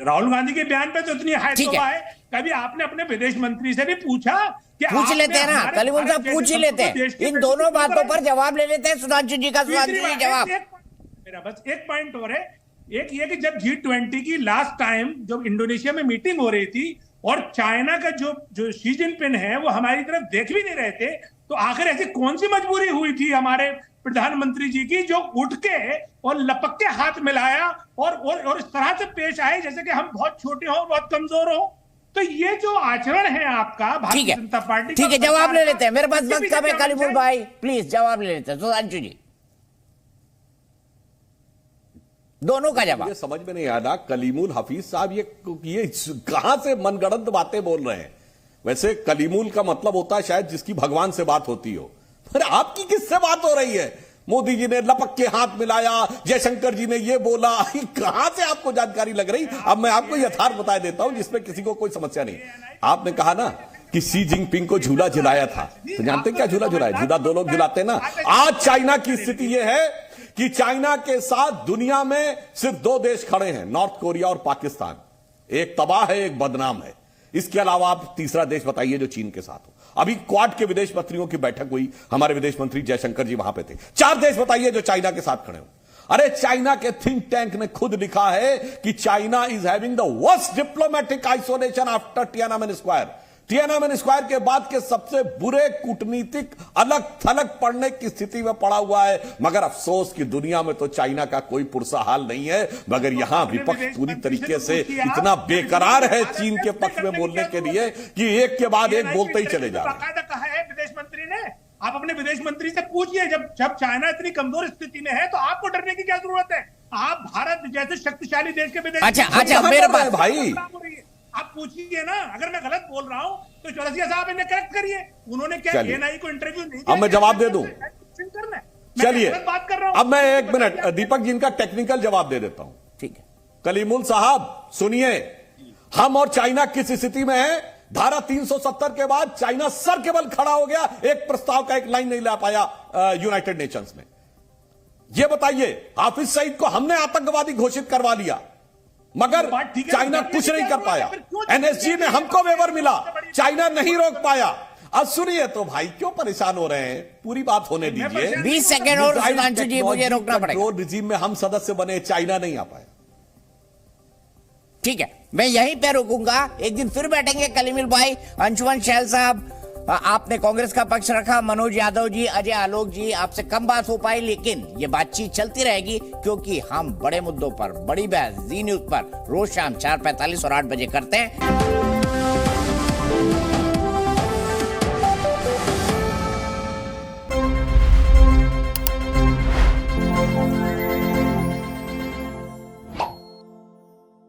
राहुल गांधी के बयान पे तो इतनी हाइतोबा है। कभी आपने अपने विदेश मंत्री से भी पूछा कि पूछ लेते हैं ना कलीमुल साहब, पूछ ही लेते हैं, इन दोनों बातों पर जवाब ले लेते हैं सुधांशु जी का। सुधांशु जी जवाब। मेरा बस एक पॉइंट और है, एक ये कि जब G20 की लास्ट टाइम जब इंडोनेशिया में मीटिंग हो रही थी और चाइना का जो शी जिनपिंग है वो हमारी तरफ देख भी नहीं रहे थे, तो आखिर ऐसी कौन सी मजबूरी हुई थी हमारे प्रधानमंत्री जी की जो उठ के और लपक के हाथ मिलाया और इस तरह से पेश आए जैसे कि हम बहुत छोटे हो, बहुत कमजोर हो? तो ये जो आचरण है आपका भारतीय जनता पार्टी, ठीक है, जवाब ले लेते हैं, मेरे पास वक्त कम है। कलीमुल भाई प्लीज जवाब ले लेते हैं। सुधांशु जी दोनों का जवाब। ये समझ में नहीं आया कलीमुल हफीज साहब ये कहां से मनगढ़ंत बातें बोल रहे हैं। वैसे कलीमुल का मतलब होता है शायद जिसकी भगवान से बात होती हो, पर आपकी किससे बात हो रही है? मोदी जी ने लपक के हाथ मिलाया, जयशंकर जी ने ये बोला, कहां से आपको जानकारी लग रही? अब मैं आपको यथार्थ बता देता हूं जिसमें किसी को कोई समस्या नहीं। आपने कहा ना कि शी जिनपिंग को झूला झुलाया था, तो जानते क्या झूला झुलाया? झूला 2 लोग झुलाते ना। आज चाइना की स्थिति यह है कि चाइना के साथ दुनिया में सिर्फ 2 देश खड़े हैं, नॉर्थ कोरिया और पाकिस्तान। एक तबाह है, एक बदनाम है। इसके अलावा आप तीसरा देश बताइए जो चीन के साथ हो। अभी क्वाड के विदेश मंत्रियों की बैठक हुई, हमारे विदेश मंत्री जयशंकर जी वहां पे थे। 4 देश बताइए जो चाइना के साथ खड़े हो। अरे चाइना के थिंक टैंक ने खुद लिखा है कि China is having the worst diplomatic isolation after Tiananmen square. Tiananmen square के बाद के सबसे बुरे कूटनीतिक अलग थलग पड़ने की स्थिति में पड़ा हुआ है। मगर अफसोस कि दुनिया में तो चाइना का कोई पुरसा हाल नहीं है, मगर यहां विपक्ष पूरी तरीके से इतना बेकरार है चीन के पक्ष में बोलने के लिए कि एक के बाद एक बोलते ही चले जा रहे हैं। बाकायदा कहा है विदेश मंत्री ने, आप अपने विदेश मंत्री से पूछिए, जब चाइना इतनी कमजोर स्थिति में है तो आपको डरने की क्या जरूरत है? आप भारत जैसे शक्तिशाली देश के विदेश अच्छा मेरे पास भाई आप पूछिए ना, अगर मैं गलत बोल रहा हूं तो चौरसिया साहब इन्हें करेक्ट करिए। उन्होंने क्या एएनआई को इंटरव्यू नहीं दिया? अब मैं जवाब दे दूं, चलिए बात कर रहा हूं। अब मैं 1 मिनट दीपक जी का टेक्निकल जवाब दे देता हूं। ठीक है कलीमुल साहब सुनिए, हम और चाइना किस स्थिति में है? धारा 370 के बाद चाइना सर के बल खड़ा हो गया, एक प्रस्ताव का एक लाइन नहीं ला पाया यूनाइटेड नेशंस में। यह बताइए, हाफिज सईद को हमने आतंकवादी घोषित करवा लिया, मगर चाइना कुछ नहीं कर पाया। एनएसजी में हमको वेवर मिला, चाइना नहीं रोक पाया। अब सुनिए तो भाई क्यों परेशान हो रहे हैं, पूरी बात होने दीजिए। 20 सेकंड और सुधांशु जी मुझे रोकना पड़ेगा। कंट्रोल रिजीम में हम सदस्य बने, चाइना नहीं आ पाया। ठीक है, मैं यहीं पे रुकूंगा, एक दिन फिर बैठेंगे। कलीमुल भाई, अंशुमन शैल साहब, आपने कांग्रेस का पक्ष रखा, मनोज यादव जी, अजय आलोक जी, आपसे कम बात हो पाई, लेकिन ये बातचीत चलती रहेगी क्योंकि हम बड़े मुद्दों पर बड़ी बहस जी न्यूज पर रोज शाम 4:45 और 8 बजे करते हैं।